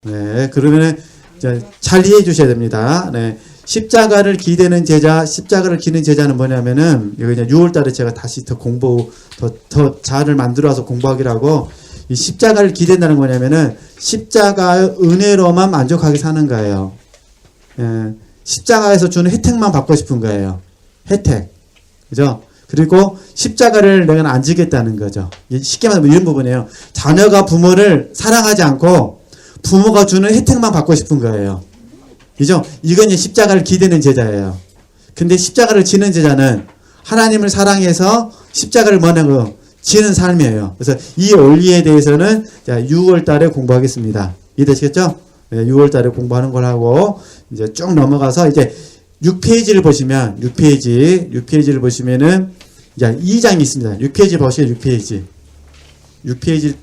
네, 그러면은 잘 이해해 주셔야 됩니다. 네. 십자가를 기대는 제자, 십자가를 기는 제자는 뭐냐면은, 이거 이제 6월달에 제가 다시 더 자를 만들어서 공부하기로 하고, 이 십자가를 기댄다는 거냐면은, 십자가의 은혜로만 만족하게 사는 거예요. 예, 십자가에서 주는 혜택만 받고 싶은 거예요. 혜택. 그죠? 그리고 십자가를 내가 안 지겠다는 거죠. 쉽게 말하면 이런 부분이에요. 자녀가 부모를 사랑하지 않고, 부모가 주는 혜택만 받고 싶은 거예요. 그죠? 이건 이제 십자가를 기대는 제자예요. 근데 십자가를 지는 제자는 하나님을 사랑해서 십자가를 뭐냐고 지는 삶이에요. 그래서 이 원리에 대해서는 6월 달에 공부하겠습니다. 이해되시겠죠? 네, 6월 달에 공부하는 걸 하고 이제 쭉 넘어가서 이제 6페이지를 보시면 6페이지를 보시면은 이제 2장이 있습니다. 6페이지 보시면 6페이지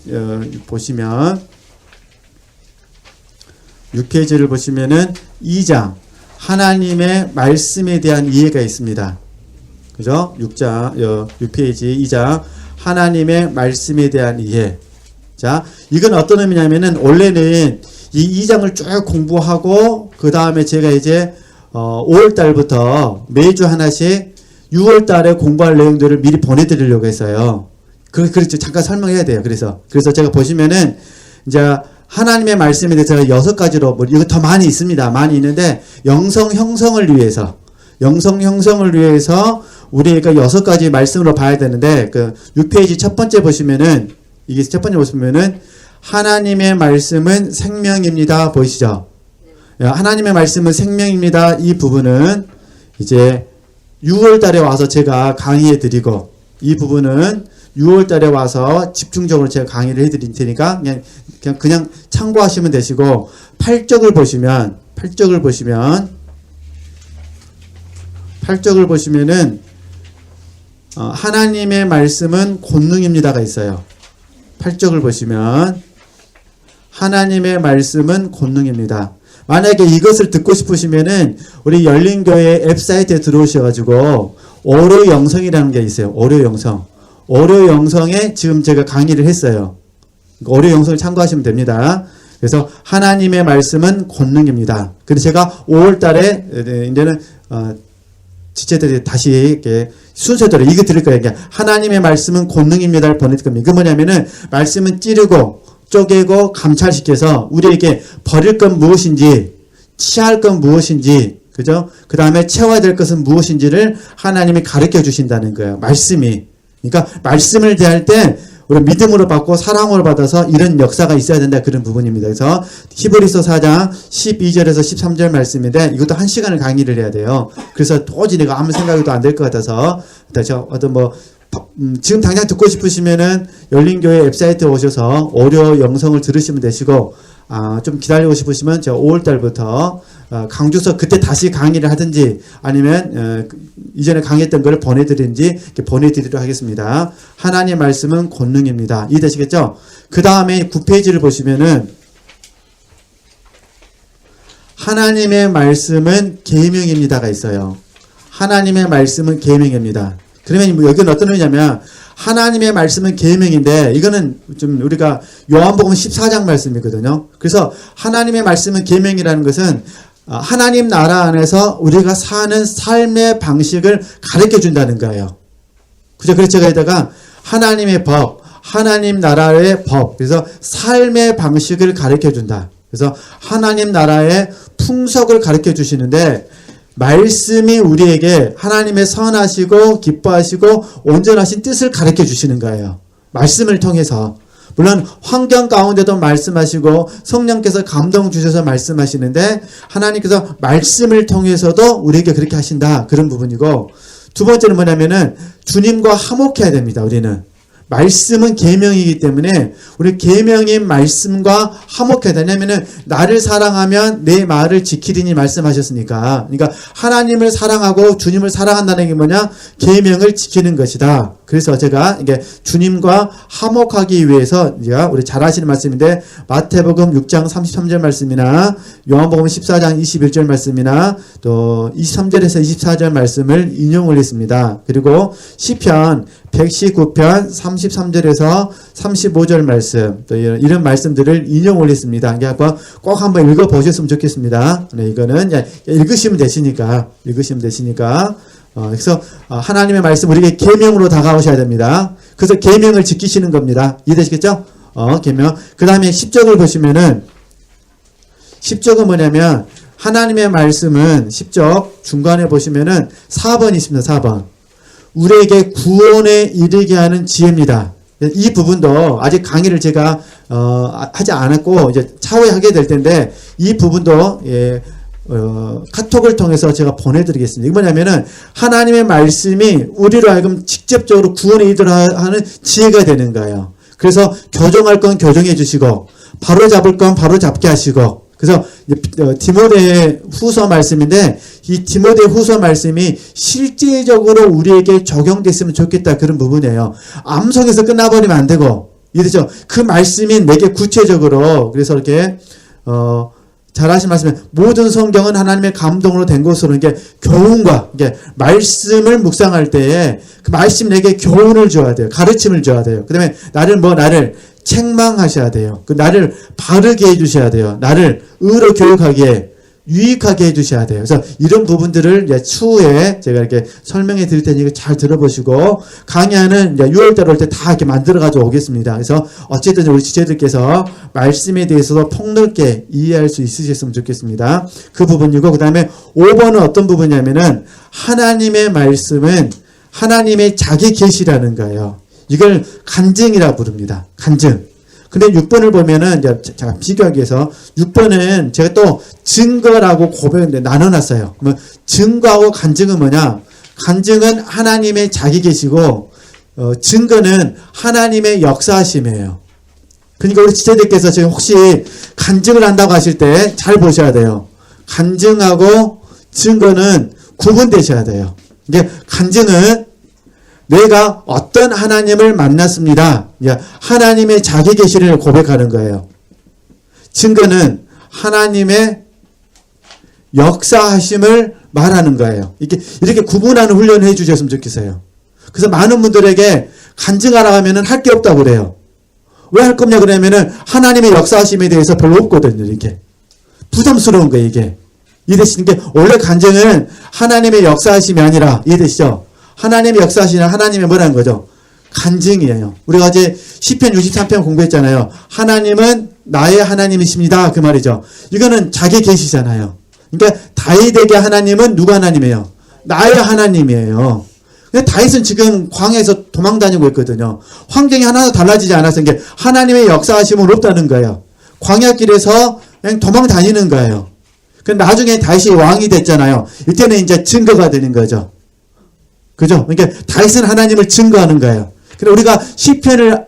보시면 6페이지를 보시면은 2장 하나님의 말씀에 대한 이해가 있습니다. 그죠? 6페이지 2장 하나님의 말씀에 대한 이해. 자, 이건 어떤 의미냐면은 원래는 이 2장을 쭉 공부하고 그 다음에 제가 이제 5월 달부터 매주 하나씩 6월 달에 공부할 내용들을 미리 보내드리려고 했어요. 그렇죠. 잠깐 설명해야 돼요. 그래서 제가 보시면은 이제 하나님의 말씀에 대해서 6가지로, 이거 더 많이 있습니다. 많이 있는데, 영성 형성을 위해서 우리가 6가지 말씀으로 봐야 되는데, 6페이지 첫 번째 보시면은, 하나님의 말씀은 생명입니다. 보이시죠? 하나님의 말씀은 생명입니다. 이 부분은 이제 6월 달에 와서 제가 강의해 드리고, 이 부분은 6월 달에 와서 집중적으로 제가 강의를 해드릴 테니까 그냥 참고하시면 되시고 8쪽을 보시면은 하나님의 말씀은 권능입니다가 있어요. 8쪽을 보시면 하나님의 말씀은 권능입니다. 만약에 이것을 듣고 싶으시면은 우리 열린교회 앱사이트에 들어오셔가지고 오류 영성이라는 게 있어요. 오류 영성에 지금 제가 강의를 했어요. 오류 영성을 참고하시면 됩니다. 그래서 하나님의 말씀은 권능입니다. 그래서 제가 5월 달에 이제는 지체들이 다시 이렇게 순서대로 이거 드릴 거예요. 하나님의 말씀은 권능입니다를 보낼 겁니다. 그 뭐냐면은 말씀은 찌르고 쪼개고 감찰시켜서 우리에게 버릴 건 무엇인지, 취할 건 무엇인지, 그죠? 그 다음에 채워야 될 것은 무엇인지를 하나님이 가르쳐 주신다는 거예요. 말씀이. 그러니까 말씀을 대할 때 우리 믿음으로 받고 사랑으로 받아서 이런 역사가 있어야 된다, 그런 부분입니다. 그래서 히브리서 4장 12절에서 13절 말씀인데 이것도 1시간을 강의를 해야 돼요. 그래서 도저히 내가 아무 생각도 안 될 것 같아서 지금 당장 듣고 싶으시면은 열린교회 웹사이트에 오셔서 오디오 영상을 들으시면 되시고, 좀 기다리고 싶으시면 제가 5월달부터 강주서 그때 다시 강의를 하든지 아니면 이전에 강의했던 걸 보내드리든지 이렇게 보내드리도록 하겠습니다. 하나님의 말씀은 권능입니다. 이해되시겠죠? 그 다음에 9페이지를 보시면은 하나님의 말씀은 계명입니다가 있어요. 하나님의 말씀은 계명입니다. 그러면 여기는 어떤 의미냐면 하나님의 말씀은 계명인데 이거는 좀 우리가 요한복음 14장 말씀이거든요. 그래서 하나님의 말씀은 계명이라는 것은 하나님 나라 안에서 우리가 사는 삶의 방식을 가르쳐 준다는 거예요. 그죠? 그래서 제가 여기다가 하나님의 법, 하나님 나라의 법, 그래서 삶의 방식을 가르쳐 준다. 그래서 하나님 나라의 풍속을 가르쳐 주시는데 말씀이 우리에게 하나님의 선하시고 기뻐하시고 온전하신 뜻을 가르쳐 주시는 거예요. 말씀을 통해서. 물론 환경 가운데도 말씀하시고 성령께서 감동 주셔서 말씀하시는데 하나님께서 말씀을 통해서도 우리에게 그렇게 하신다. 그런 부분이고, 두 번째는 뭐냐면은 주님과 화목해야 됩니다. 우리는. 말씀은 계명이기 때문에 우리 계명인 말씀과 화목해야 되냐면은 나를 사랑하면 내 말을 지키리니 말씀하셨으니까. 그러니까 하나님을 사랑하고 주님을 사랑한다는 게 뭐냐? 계명을 지키는 것이다. 그래서 제가 이게 주님과 화목하기 위해서 우리 잘 아시는 말씀인데 마태복음 6장 33절 말씀이나 요한복음 14장 21절 말씀이나 또 23절에서 24절 말씀을 인용을 했습니다. 그리고 시편 119편 33절에서 35절 말씀, 또 이런 말씀들을 인용 올렸습니다. 그러니까 꼭 한번 읽어보셨으면 좋겠습니다. 네, 이거는 읽으시면 되시니까. 그래서 하나님의 말씀 우리에게 계명으로 다가오셔야 됩니다. 그래서 계명을 지키시는 겁니다. 이해되시겠죠? 계명. 그 다음에 10적을 보시면은 10적은 뭐냐면 하나님의 말씀은 10적 중간에 보시면은 4번이 있습니다. 4번. 우리에게 구원에 이르게 하는 지혜입니다. 이 부분도 아직 강의를 제가 하지 않았고 이제 차후에 하게 될 텐데 이 부분도 카톡을 통해서 제가 보내드리겠습니다. 이게 뭐냐면은 하나님의 말씀이 우리로 하여금 직접적으로 구원에 이르도록 하는 지혜가 되는 거예요. 그래서 교정할 건 교정해 주시고 바로 잡을 건 바로 잡게 하시고, 그래서 디모데 후서 말씀인데 이 디모데 후서 말씀이 실제적으로 우리에게 적용됐으면 좋겠다, 그런 부분이에요. 암송에서 끝나버리면 안 되고, 이해되죠? 그 말씀이 내게 구체적으로, 그래서 이렇게 잘하신 말씀에 모든 성경은 하나님의 감동으로 된 것으로 이게 교훈과 이게 말씀을 묵상할 때에 그 말씀 내게 교훈을 줘야 돼요. 가르침을 줘야 돼요. 그다음에 나를 책망하셔야 돼요. 그 나를 바르게 해주셔야 돼요. 나를 의로 교육하기에 유익하게 해주셔야 돼요. 그래서 이런 부분들을 이제 추후에 제가 이렇게 설명해 드릴 테니까 잘 들어보시고, 강의하는 이제 6월달 올 때 다 이렇게 만들어가지고 오겠습니다. 그래서 어쨌든 우리 지체들께서 말씀에 대해서도 폭넓게 이해할 수 있으셨으면 좋겠습니다. 그 부분이고, 그 다음에 5번은 어떤 부분이냐면은 하나님의 말씀은 하나님의 자기 계시라는 거예요. 이걸 간증이라 부릅니다. 간증. 근데 6번을 보면은 이제 제가 비교하기 위해서 6번은 제가 또 증거라고 고백을 나눠놨어요. 그러면 증거하고 간증은 뭐냐? 간증은 하나님의 자기 계시고 증거는 하나님의 역사하심이에요. 그러니까 우리 지체들께서 지금 혹시 간증을 한다고 하실 때 잘 보셔야 돼요. 간증하고 증거는 구분되셔야 돼요. 이게 간증은 내가 어떤 하나님을 만났습니다. 하나님의 자기 계시를 고백하는 거예요. 증거는 하나님의 역사하심을 말하는 거예요. 이렇게 구분하는 훈련을 해주셨으면 좋겠어요. 그래서 많은 분들에게 간증하라 하면은 할 게 없다고 그래요. 왜 할 겁냐 그러면은 하나님의 역사하심에 대해서 별로 없거든요. 이게 부담스러운 거예요. 이게 이해되시는 게, 원래 간증은 하나님의 역사하심이 아니라, 이해되시죠? 하나님의 역사하시는 하나님의 뭐라는 거죠? 간증이에요. 우리가 어제 시편 63편 공부했잖아요. 하나님은 나의 하나님이십니다. 그 말이죠. 이거는 자기 계시잖아요. 그러니까 다윗에게 하나님은 누가 하나님이에요? 나의 하나님이에요. 근데 다윗은 지금 광야에서 도망다니고 있거든요. 환경이 하나도 달라지지 않아서 이게 하나님의 역사하심은 없다는 거예요. 광야길에서 그냥 도망다니는 거예요. 근데 나중에 다윗이 왕이 됐잖아요. 이때는 이제 증거가 되는 거죠. 그죠? 그러니까 다윗은 하나님을 증거하는 거예요. 근데 우리가 시편을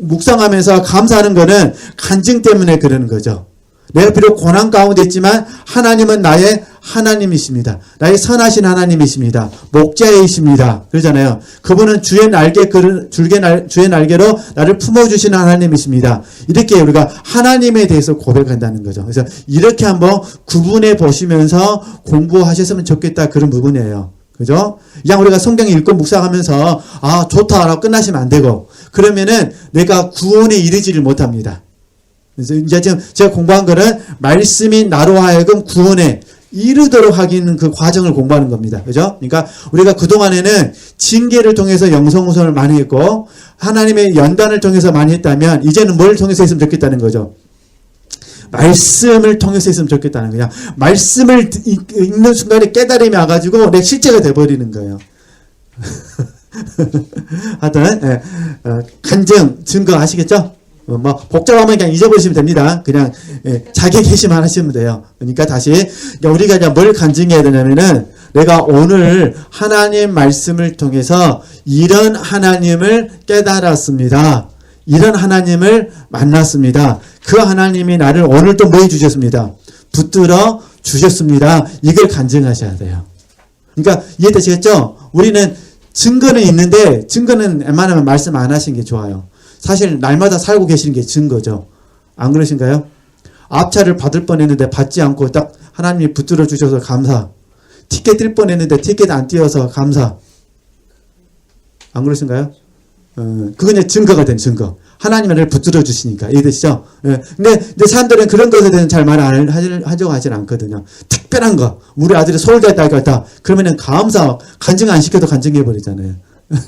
묵상하면서 감사하는 거는 간증 때문에 그러는 거죠. 내가 비록 고난 가운데 있지만 하나님은 나의 하나님이십니다. 나의 선하신 하나님이십니다. 목자이십니다. 그러잖아요. 그분은 주의 날개로 나를 품어주시는 하나님이십니다. 이렇게 우리가 하나님에 대해서 고백한다는 거죠. 그래서 이렇게 한번 구분해 보시면서 공부하셨으면 좋겠다, 그런 부분이에요. 그죠? 그냥 우리가 성경 읽고 묵상하면서 좋다라고 끝나시면 안 되고, 그러면은 내가 구원에 이르지를 못합니다. 그래서 이제 지금 제가 공부한 거는 말씀이 나로 하여금 구원에 이르도록 하기는 그 과정을 공부하는 겁니다. 그죠? 그러니까 우리가 그동안에는 징계를 통해서 영성우선을 많이 했고 하나님의 연단을 통해서 많이 했다면, 이제는 뭘 통해서 했으면 좋겠다는 거죠? 말씀을 통해서 했으면 좋겠다는 거야. 말씀을 읽는 순간에 깨달음이 와가지고 내 실제가 돼버리는 거예요. 하여튼 간증, 증거 아시겠죠? 뭐 복잡하면 그냥 잊어버리시면 됩니다. 그냥 자기 계시만 하시면 돼요. 그러니까 다시 우리가 이제 뭘 간증해야 되냐면은, 내가 오늘 하나님 말씀을 통해서 이런 하나님을 깨달았습니다. 이런 하나님을 만났습니다. 그 하나님이 나를 오늘 또 뭐 해주셨습니다? 붙들어 주셨습니다. 이걸 간증하셔야 돼요. 그러니까 이해되시겠죠? 우리는 증거는 있는데, 증거는 웬만하면 말씀 안 하시는 게 좋아요. 사실 날마다 살고 계시는 게 증거죠. 안 그러신가요? 앞차를 받을 뻔했는데 받지 않고 딱 하나님이 붙들어 주셔서 감사. 티켓 뛸 뻔했는데 티켓 안 띄어서 감사. 안 그러신가요? 그건 이제 증거가 된 증거. 하나님의 나를 붙들어 주시니까. 이해되시죠? 예. 근데 사람들은 그런 것에 대해서는 잘 말 하려고 하진 않거든요. 특별한 거. 우리 아들이 서울대 갔다. 그러면은 간증 안 시켜도 간증해버리잖아요.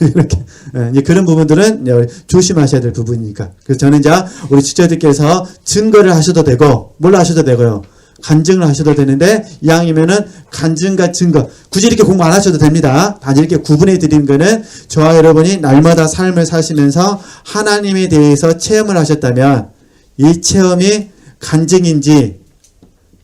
이렇게. 예. 이제 그런 부분들은 조심하셔야 될 부분이니까. 그래서 저는 이제 우리 지체들께서 증거를 하셔도 되고, 뭘로 하셔도 되고요. 간증을 하셔도 되는데, 이왕이면은 간증과 증거. 굳이 이렇게 공부 안 하셔도 됩니다. 단지 이렇게 구분해 드리는 거는 저와 여러분이 날마다 삶을 사시면서 하나님에 대해서 체험을 하셨다면, 이 체험이 간증인지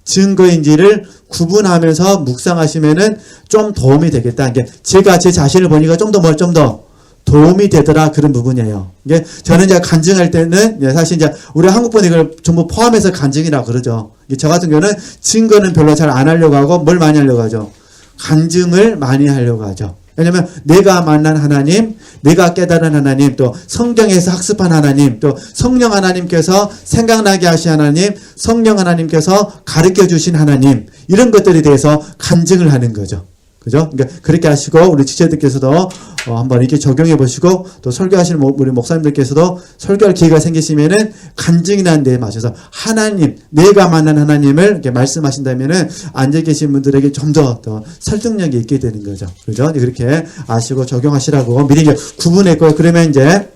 증거인지를 구분하면서 묵상하시면은 좀 도움이 되겠다. 이게 제가 제 자신을 보니까 좀 더 도움이 되더라. 그런 부분이에요. 이게 저는 이제 간증할 때는 사실 이제 우리 한국분 이걸 전부 포함해서 간증이라고 그러죠. 저 같은 경우는 증거는 별로 잘 안 하려고 하고 뭘 많이 하려고 하죠. 간증을 많이 하려고 하죠. 왜냐면 내가 만난 하나님, 내가 깨달은 하나님, 또 성경에서 학습한 하나님, 또 성령 하나님께서 생각나게 하신 하나님, 성령 하나님께서 가르쳐 주신 하나님, 이런 것들에 대해서 간증을 하는 거죠. 그죠? 그러니까 그렇게 하시고 우리 지체들께서도 한번 이렇게 적용해 보시고 또 설교하시는 우리 목사님들께서도 설교할 기회가 생기시면은 간증이라는 데에 맞춰서 하나님, 내가 만난 하나님을 이렇게 말씀하신다면은 앉아 계신 분들에게 좀 더 설득력이 있게 되는 거죠. 그죠? 그렇게 아시고 적용하시라고 미리 이제 구분했고요. 그러면 이제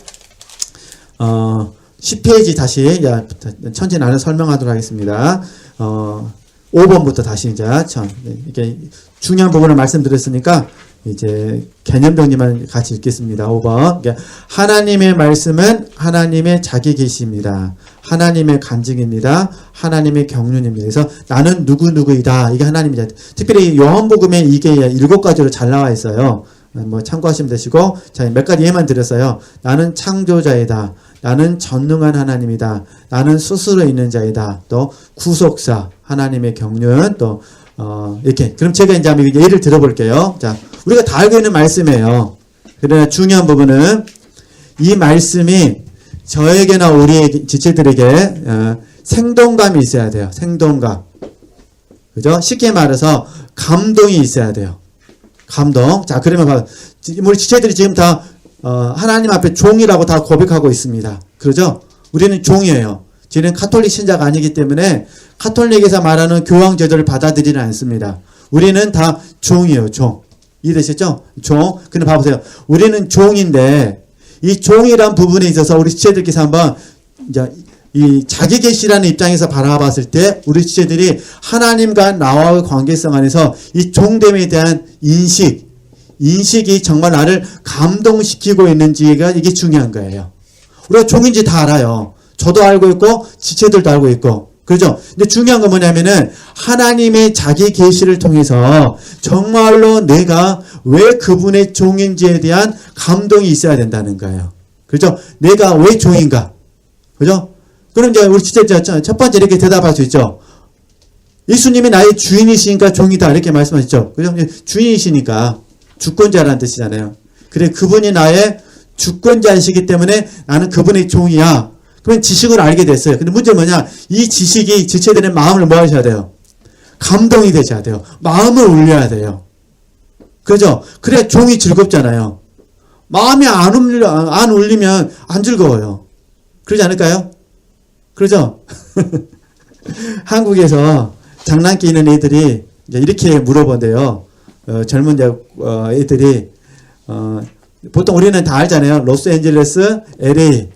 10페이지 다시 천천히 나눠 설명하도록 하겠습니다. 5번부터 다시 이제 이렇게 중요한 부분을 말씀드렸으니까 이제 개념 정리만 같이 읽겠습니다. 5번. 하나님의 말씀은 하나님의 자기 계시입니다. 하나님의 간증입니다. 하나님의 경륜입니다. 그래서 나는 누구누구이다. 이게 하나님이다. 특별히 요한복음에 이게 7가지로 잘 나와 있어요. 뭐 참고하시면 되시고, 자, 몇 가지 예만 드렸어요. 나는 창조자이다. 나는 전능한 하나님이다. 나는 스스로 있는 자이다. 또 구속사, 하나님의 경륜, 또 이렇게. 그럼 제가 이제 한번 예를 들어볼게요. 자, 우리가 다 알고 있는 말씀이에요. 그러나 중요한 부분은 이 말씀이 저에게나 우리 지체들에게 생동감이 있어야 돼요. 생동감. 그죠? 쉽게 말해서 감동이 있어야 돼요. 감동. 자, 그러면 우리 지체들이 지금 다 하나님 앞에 종이라고 다 고백하고 있습니다. 그러죠? 우리는 종이에요. 저희는 카톨릭 신자가 아니기 때문에 카톨릭에서 말하는 교황 제도를 받아들이지 않습니다. 우리는 다 종이에요. 종. 이해되셨죠? 종. 근데 봐보세요. 우리는 종인데 이 종이란 부분에 있어서 우리 지체들께서 한번 이제 이 자기 계시라는 입장에서 바라봤을 때 우리 지체들이 하나님과 나와의 관계성 안에서 이 종됨에 대한 인식이 정말 나를 감동시키고 있는지가 이게 중요한 거예요. 우리가 종인지 다 알아요. 저도 알고 있고 지체들도 알고 있고. 그렇죠? 근데 중요한 건 뭐냐면은 하나님의 자기 계시를 통해서 정말로 내가 왜 그분의 종인지에 대한 감동이 있어야 된다는 거예요. 그렇죠? 내가 왜 종인가? 그렇죠? 그럼 이제 우리 지체자 첫 번째 이렇게 대답할 수 있죠. 예수님이 나의 주인이시니까 종이다 이렇게 말씀하셨죠. 그죠? 주인이시니까 주권자라는 뜻이잖아요. 그래 그분이 나의 주권자이시기 때문에 나는 그분의 종이야. 그러면 지식을 알게 됐어요. 근데 문제는 뭐냐? 이 지식이 지체되는 마음을 뭐 하셔야 돼요? 감동이 되셔야 돼요. 마음을 울려야 돼요. 그죠? 그래야 종이 즐겁잖아요. 마음이 안 울리면 안 즐거워요. 그러지 않을까요? 그러죠? 한국에서 장난기 있는 애들이 이제 이렇게 물어본대요. 젊은 애들이 보통 우리는 다 알잖아요. 로스앤젤레스, LA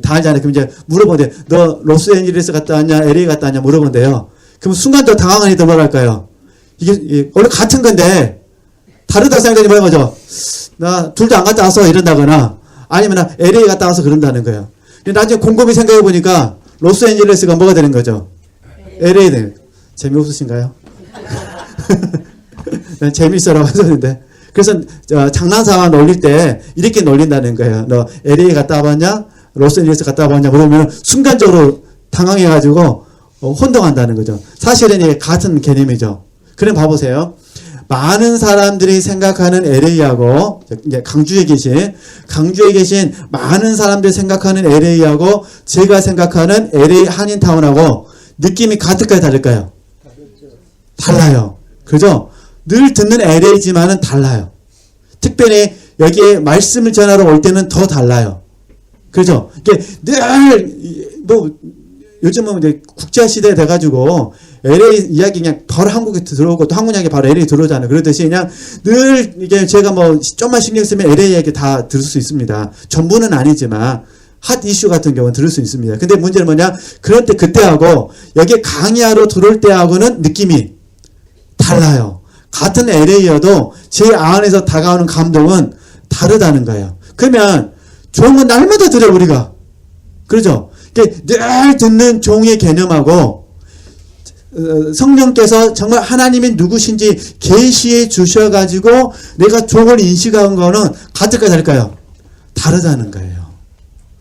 다 알잖아요. 그럼 이제 물어본대요. 너 로스앤젤레스 갔다 왔냐, LA 갔다 왔냐 물어본대요. 그럼 순간적으로 당황한 애들 뭐라 할까요? 이게 원래 같은 건데 다르다 생각하니 뭐라 거죠? 나 둘 다 안 갔다 와서 이런다거나 아니면 나 LA 갔다 와서 그런다는 거예요. 근데 나중에 곰곰이 생각해 보니까 로스앤젤레스가 뭐가 되는 거죠? LA 되는. 재미없으신가요? 난 재밌어라고 하셨는데. 그래서 장난삼아 놀릴 때 이렇게 놀린다는 거예요. 너 LA 갔다 와봤냐? 로스앤젤레스 갔다 와봤냐? 물으면 순간적으로 당황해가지고 혼동한다는 거죠. 사실은 이게 같은 개념이죠. 그럼 봐보세요. 많은 사람들이 생각하는 LA하고 이제 강주에 계신 많은 사람들이 생각하는 LA하고 제가 생각하는 LA 한인타운하고 느낌이 같을까요, 다를까요? 달라요. 그죠? 늘 듣는 LA지만은 달라요. 특별히 여기에 말씀을 전하러 올 때는 더 달라요. 그죠? 이게 늘, 요즘은 이제 국제시대 돼가지고 LA 이야기 그냥 바로 한국에 들어오고 또 한국 이야기 바로 LA 들어오잖아요. 그러듯이 그냥 늘 이게 제가 좀만 신경 쓰면 LA 이야기 다 들을 수 있습니다. 전부는 아니지만 핫 이슈 같은 경우는 들을 수 있습니다. 근데 문제는 뭐냐? 그럴 때 그때하고 여기 강의하러 들어올 때하고는 느낌이 달라요. 같은 LA여도 제 안에서 다가오는 감동은 다르다는 거예요. 그러면 종은 날마다 들어요, 우리가. 그러죠? 늘 듣는 종의 개념하고 성령께서 정말 하나님이 누구신지 계시해 주셔가지고 내가 종을 인식한 거는 같을까요, 다를까요? 다르다는 거예요.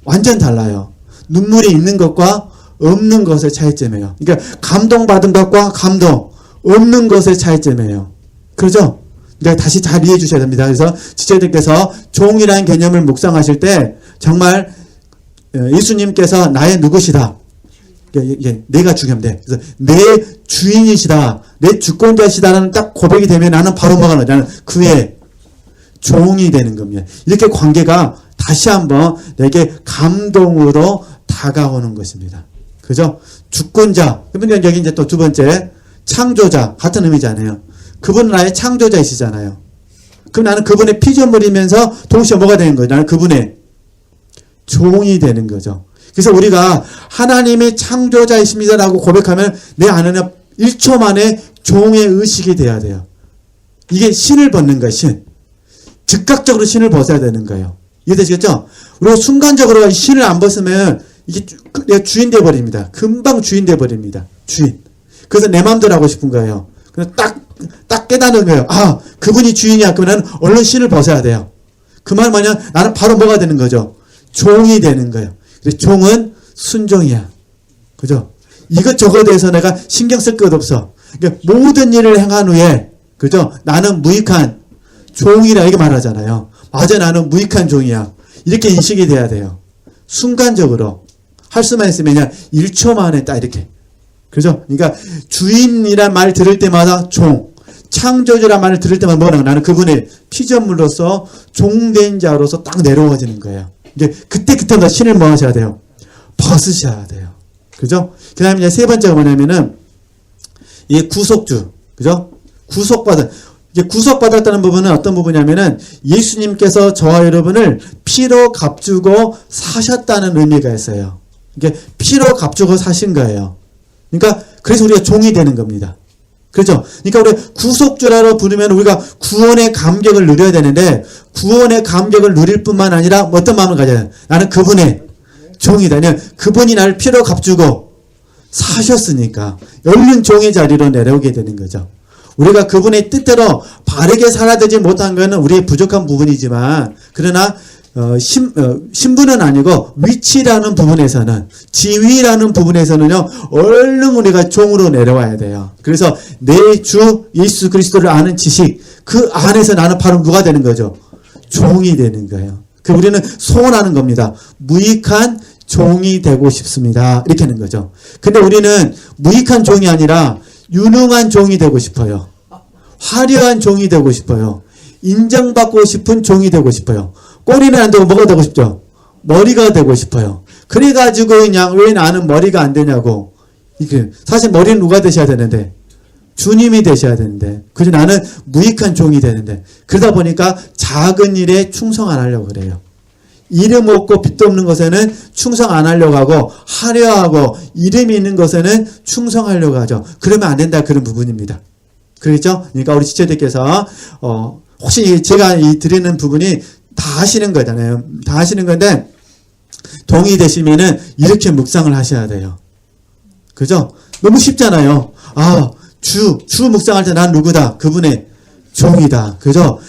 완전 달라요. 눈물이 있는 것과 없는 것의 차이점이에요. 그러니까 감동받은 것과 감동 없는 것의 차이점이에요. 그렇죠? 그러니까 다시 잘 이해해 주셔야 됩니다. 그래서 지체들께서 종이라는 개념을 묵상하실 때 정말 예수님께서 나의 누구시다. 내가 중요하면 돼. 그래서 내 주인이시다. 내 주권자시다라는 딱 고백이 되면 나는 바로 뭐가 나요? 나는 그의 종이 되는 겁니다. 이렇게 관계가 다시 한번 내게 감동으로 다가오는 것입니다. 그죠? 주권자. 그러면 여기 이제 또 두 번째 창조자 같은 의미잖아요. 그분은 나의 창조자이시잖아요. 그럼 나는 그분의 피조물이면서 동시에 뭐가 되는 거예요? 나는 그분의 종이 되는 거죠. 그래서 우리가 하나님의 창조자이십니다라고 고백하면 내 안에는 1초 만에 종의 의식이 돼야 돼요. 이게 신을 벗는 거예요. 신. 즉각적으로 신을 벗어야 되는 거예요. 이해되시겠죠? 우리가 순간적으로 신을 안 벗으면 이게 내가 주인 돼버립니다. 금방 주인 돼버립니다. 주인. 그래서 내 마음대로 하고 싶은 거예요. 그래서 딱 깨닫는 거예요. 아, 그분이 주인이야. 그러면 얼른 신을 벗어야 돼요. 그 말 뭐냐? 나는 바로 뭐가 되는 거죠? 종이 되는 거예요. 그래서 종은 순종이야. 그죠? 이것저것에 대해서 내가 신경 쓸 것 없어. 그러니까 모든 일을 행한 후에, 그죠? 나는 무익한 종이라 이렇게 말하잖아요. 맞아, 나는 무익한 종이야. 이렇게 인식이 돼야 돼요. 순간적으로. 할 수만 있으면 그냥 1초 만에 딱 이렇게. 그죠? 그러니까 주인이란 말 들을 때마다 종, 창조주란 말을 들을 때마다 뭐라고? 나는 그분의 피조물로서 종된 자로서 딱 내려워지는 거예요. 이제 그때마다 신을 뭐 하셔야 돼요? 벗으셔야 돼요. 그죠? 그 다음에 이제 세 번째가 뭐냐면은 이 구속주. 그죠? 구속받았다는 부분은 어떤 부분이냐면은 예수님께서 저와 여러분을 피로 값주고 사셨다는 의미가 있어요. 이게 피로 값주고 사신 거예요. 그러니까 그래서 우리가 종이 되는 겁니다. 그렇죠? 그러니까 우리 구속주라고 부르면 우리가 구원의 감격을 누려야 되는데 구원의 감격을 누릴 뿐만 아니라 어떤 마음을 가져야 돼요? 나는 그분의 종이다. 그분이 나를 피로 값주고 사셨으니까 얼른 종의 자리로 내려오게 되는 거죠. 우리가 그분의 뜻대로 바르게 살아되지 못한 것은 우리의 부족한 부분이지만 그러나 신분은 아니고 위치라는 부분에서는 지위라는 부분에서는요 얼른 우리가 종으로 내려와야 돼요. 그래서 내 주 예수 그리스도를 아는 지식 그 안에서 나는 바로 누가 되는 거죠? 종이 되는 거예요. 그 우리는 소원하는 겁니다. 무익한 종이 되고 싶습니다. 이렇게 하는 거죠. 근데 우리는 무익한 종이 아니라 유능한 종이 되고 싶어요. 화려한 종이 되고 싶어요. 인정받고 싶은 종이 되고 싶어요. 꼬리는 안 되고 뭐가 되고 싶죠? 머리가 되고 싶어요. 그래가지고 그냥 왜 나는 머리가 안 되냐고. 이게 사실 머리는 누가 되셔야 되는데 주님이 되셔야 되는데 그래서 나는 무익한 종이 되는데 그러다 보니까 작은 일에 충성 안 하려고 그래요. 이름 없고 빚도 없는 것에는 충성 안 하려고 하고 화려하고 이름이 있는 것에는 충성하려고 하죠. 그러면 안 된다 그런 부분입니다. 그렇죠? 그러니까 우리 지체들께서 혹시 제가 드리는 부분이 다 하시는 거잖아요. 다 하시는 건데 동의되시면은 이렇게 묵상을 하셔야 돼요. 그죠? 너무 쉽잖아요. 아, 주 묵상할 때 난 누구다? 그분의 종이다. 그죠?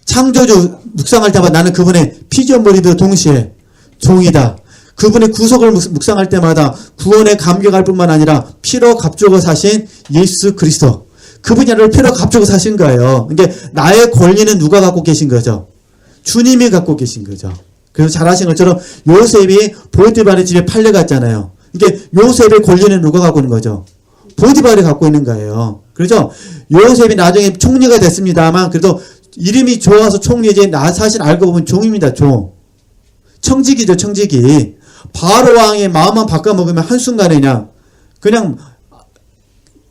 창조주 묵상할 때마다 나는 그분의 피조물이도 동시에 종이다. 그분의 구속을 묵상할 때마다 구원에 감격할 뿐만 아니라 피로 값주고 사신 예수 그리스도. 그분이 나를 피로 값주고 사신 거예요. 그러니까 나의 권리는 누가 갖고 계신 거죠? 주님이 갖고 계신 거죠. 그래서 잘 아시는 것처럼 요셉이 보디발의 집에 팔려갔잖아요. 이게 요셉의 권리는 누가 갖고 있는 거죠? 보디발이 갖고 있는 거예요. 그렇죠? 요셉이 나중에 총리가 됐습니다만 그래도 이름이 좋아서 총리지, 나 사실 알고 보면 종입니다, 종. 청직이죠, 청직이. 바로 왕의 마음만 바꿔먹으면 한순간에 그냥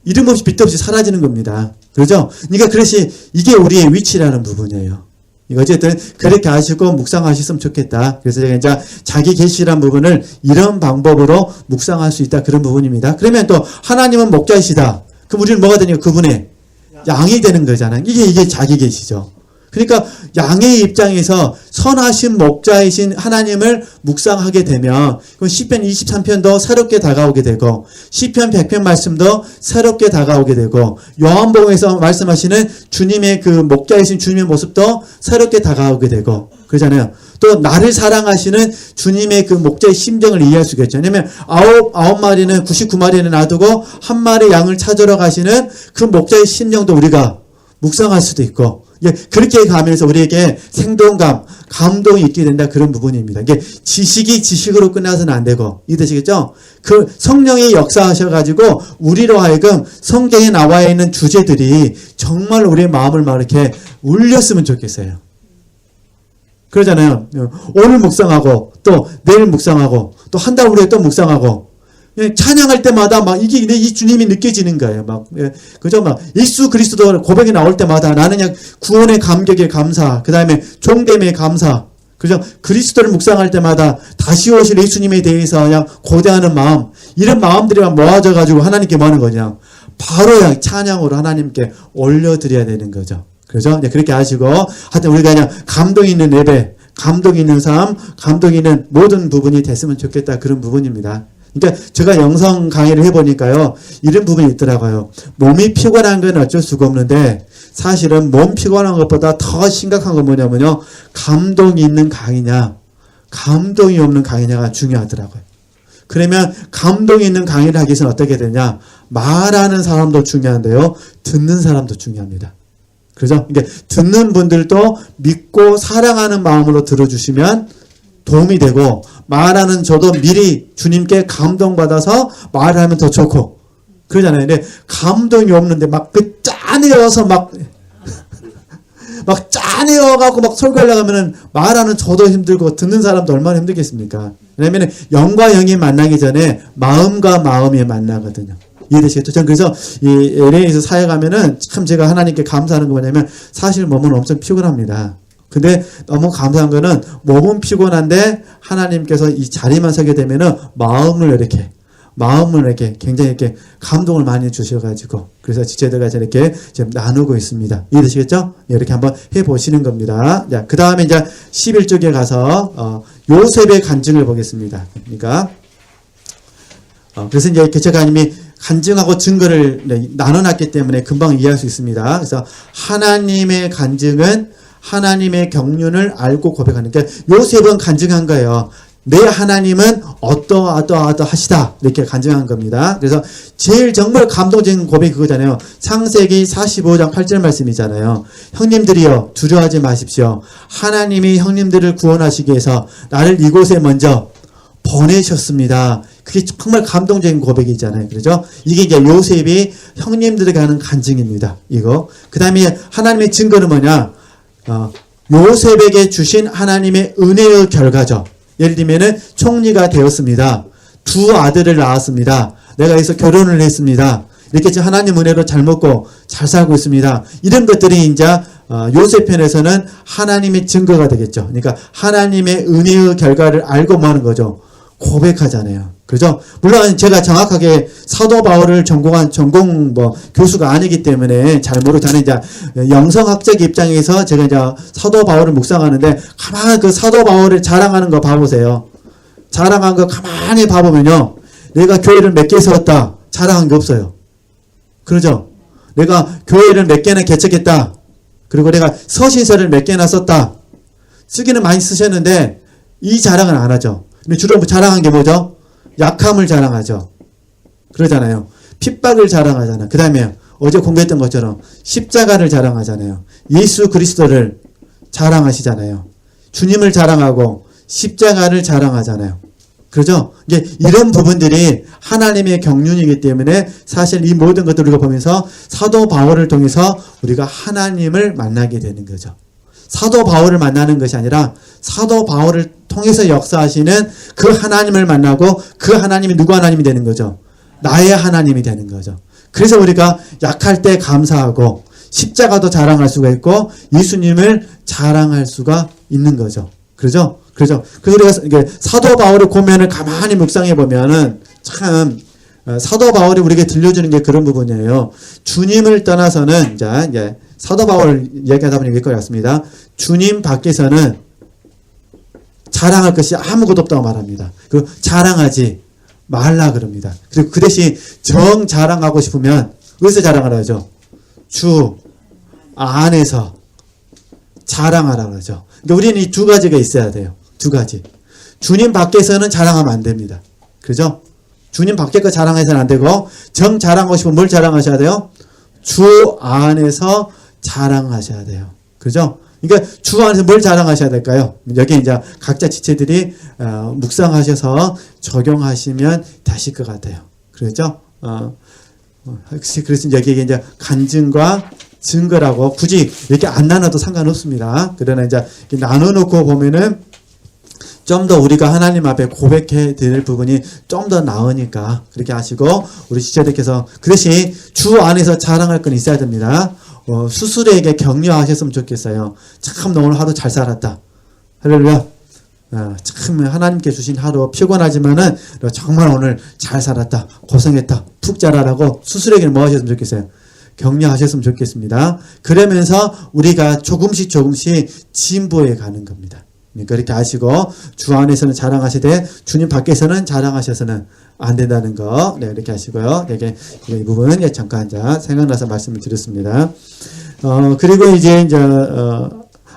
이름 없이 빛 없이 사라지는 겁니다. 그렇죠? 그러니까 그것이 이게 우리의 위치라는 부분이에요. 이거 어쨌든 그렇게 아시고 묵상하셨으면 좋겠다. 그래서 제가 이제 자기 계시란 부분을 이런 방법으로 묵상할 수 있다. 그런 부분입니다. 그러면 또 하나님은 목자이시다. 그럼 우리는 뭐가 되냐? 그분의 양이 되는 거잖아요. 이게 자기 계시죠. 그러니까 양의 입장에서 선하신 목자이신 하나님을 묵상하게 되면 그럼 시편 23편도 새롭게 다가오게 되고 시편 100편 말씀도 새롭게 다가오게 되고 요한복음에서 말씀하시는 주님의 그 목자이신 주님의 모습도 새롭게 다가오게 되고 그러잖아요. 또 나를 사랑하시는 주님의 그 목자의 심정을 이해할 수가 있죠. 왜냐하면 아홉 마리는 99마리는 놔두고 한 마리 양을 찾으러 가시는 그 목자의 심정도 우리가 묵상할 수도 있고 그렇게 가면서 우리에게 생동감, 감동이 있게 된다. 그런 부분입니다. 이게 지식이 지식으로 끝나서는 안 되고 이해되시겠죠? 그 성령이 역사하셔가지고 우리로 하여금 성경에 나와 있는 주제들이 정말 우리의 마음을 막 이렇게 울렸으면 좋겠어요. 그러잖아요. 오늘 묵상하고 또 내일 묵상하고 또 한 달 후에 또 묵상하고 찬양할 때마다 막 이게 이 주님이 느껴지는 거예요. 그죠? 예수 그리스도 고백이 나올 때마다 나는 그냥 구원의 감격에 감사, 그 다음에 종됨의 감사, 그죠? 그리스도를 묵상할 때마다 다시 오실 예수님에 대해서 그냥 고대하는 마음, 이런 마음들이 모아져가지고 하나님께 뭐 하는 거냐? 바로 그냥 찬양으로 하나님께 올려드려야 되는 거죠. 그죠? 그렇게 하시고, 하여튼 우리가 그냥 감동 있는 예배, 감동 있는 삶, 감동 있는 모든 부분이 됐으면 좋겠다. 그런 부분입니다. 그러니까 제가 영성 강의를 해보니까요. 이런 부분이 있더라고요. 몸이 피곤한 건 어쩔 수가 없는데 사실은 몸 피곤한 것보다 더 심각한 건 뭐냐면요. 감동이 있는 강의냐 감동이 없는 강의냐가 중요하더라고요. 그러면 감동이 있는 강의를 하기 위해서는 어떻게 되냐. 말하는 사람도 중요한데요. 듣는 사람도 중요합니다. 그죠? 그러니까 듣는 분들도 믿고 사랑하는 마음으로 들어주시면 도움이 되고 말하는 저도 미리 주님께 감동받아서 말을 하면 더 좋고 그러잖아요. 근데 감동이 없는데 막 그 짠해여서 막 짠해여갖고 막 설교하려고 하면은 말하는 저도 힘들고 듣는 사람도 얼마나 힘들겠습니까? 왜냐면은 영과 영이 만나기 전에 마음과 마음이 만나거든요. 이해되시겠죠? 전 그래서 이 LA에서 사역하면은 참 제가 하나님께 감사하는 거 뭐냐면 사실 몸은 엄청 피곤합니다. 근데 너무 감사한 거는 몸은 피곤한데 하나님께서 이 자리만 서게 되면은 마음을 이렇게 굉장히 이렇게 감동을 많이 주셔가지고 그래서 지체들과 이렇게 지금 나누고 있습니다. 이해되시겠죠? 이렇게 한번 해보시는 겁니다. 자, 그 다음에 이제 11쪽에 가서 요셉의 간증을 보겠습니다. 그러니까 그래서 이제 개척가님이 간증하고 증거를 나눠놨기 때문에 금방 이해할 수 있습니다. 그래서 하나님의 간증은 하나님의 경륜을 알고 고백하는. 그러니까 요셉은 간증한 거예요. 내 하나님은 어떠하시다 이렇게 간증한 겁니다. 그래서 제일 정말 감동적인 고백이 그거잖아요. 창세기 45장 8절 말씀이잖아요. 형님들이여 두려워하지 마십시오. 하나님이 형님들을 구원하시기 위해서 나를 이곳에 먼저 보내셨습니다. 그게 정말 감동적인 고백이잖아요. 그렇죠? 이게 이제 요셉이 형님들에게 하는 간증입니다. 이거. 그 다음에 하나님의 증거는 뭐냐? 요셉에게 주신 하나님의 은혜의 결과죠. 예를 들면은 총리가 되었습니다. 2 아들을 낳았습니다. 내가 여기서 결혼을 했습니다. 이렇게 지금 하나님 은혜로 잘 먹고 잘 살고 있습니다. 이런 것들이 이제 요셉 편에서는 하나님의 증거가 되겠죠. 그러니까 하나님의 은혜의 결과를 알고 뭐하는 거죠. 고백하잖아요. 그죠? 물론 제가 정확하게 사도 바울을 전공 교수가 아니기 때문에 잘 모르잖아요. 이제 영성학적 입장에서 제가 이제 사도 바울을 묵상하는데 가만히 그 사도 바울을 자랑하는 거 봐보세요. 자랑한 거 가만히 봐보면요. 내가 교회를 몇 개 세웠다. 자랑한 게 없어요. 그러죠? 내가 교회를 몇 개나 개척했다. 그리고 내가 서신서를 몇 개나 썼다. 쓰기는 많이 쓰셨는데 이 자랑은 안 하죠. 근데 주로 자랑한 게 뭐죠? 약함을 자랑하죠. 그러잖아요. 핍박을 자랑하잖아요. 그 다음에 어제 공부했던 것처럼 십자가를 자랑하잖아요. 예수 그리스도를 자랑하시잖아요. 주님을 자랑하고 십자가를 자랑하잖아요. 그렇죠? 이게 이런 부분들이 하나님의 경륜이기 때문에 사실 이 모든 것들을 우리가 보면서 사도 바울을 통해서 우리가 하나님을 만나게 되는 거죠. 사도 바울을 만나는 것이 아니라 사도 바울을 통해서 역사하시는 그 하나님을 만나고 그 하나님이 누구 하나님이 되는 거죠? 나의 하나님이 되는 거죠. 그래서 우리가 약할 때 감사하고 십자가도 자랑할 수가 있고 예수님을 자랑할 수가 있는 거죠. 그러죠? 그래서 우리가 사도 바울의 고면을 가만히 묵상해 보면은 참 사도 바울이 우리에게 들려주는 게 그런 부분이에요. 주님을 떠나서는 이제 사도 바울 얘기하다 보니 이럴 것 같습니다. 주님 밖에서는 자랑할 것이 아무것도 없다고 말합니다. 그 자랑하지 말라 그럽니다. 그리고 그 대신 정 자랑하고 싶으면 어디서 자랑하라 하죠? 주 안에서 자랑하라 그러죠. 그러니까 우리는 이 두 가지가 있어야 돼요. 두 가지. 주님 밖에서는 자랑하면 안 됩니다. 그죠? 주님 밖에 거 자랑해서는 안 되고 정 자랑하고 싶으면 뭘 자랑하셔야 돼요? 주 안에서 자랑하셔야 돼요. 그죠? 그러니까 주 안에서 뭘 자랑하셔야 될까요? 여기 이제 각자 지체들이 묵상하셔서 적용하시면 되실 것 같아요. 그렇죠? 그래서 여기 이제 간증과 증거라고 굳이 이렇게 안 나눠도 상관없습니다. 그러나 이제 나눠놓고 보면은 좀 더 우리가 하나님 앞에 고백해 드릴 부분이 좀 더 나으니까 그렇게 하시고 우리 지체들께서 그 대신 주 안에서 자랑할 건 있어야 됩니다. 스스로에게 격려하셨으면 좋겠어요. 참 너 오늘 하루 잘 살았다. 할렐루야. 참 하나님께 주신 하루 피곤하지만은 너 정말 오늘 잘 살았다. 고생했다. 푹 자라라고 스스로에게 뭐 하셨으면 좋겠어요. 격려하셨으면 좋겠습니다. 그러면서 우리가 조금씩 진보해 가는 겁니다. 그러니까 이렇게 하시고 주 안에서는 자랑하시되 주님 밖에서는 자랑하셔서는 안 된다는 거, 네, 이렇게 하시고요. 이렇게 이 부분 잠깐 생각나서 말씀을 드렸습니다. 그리고 이제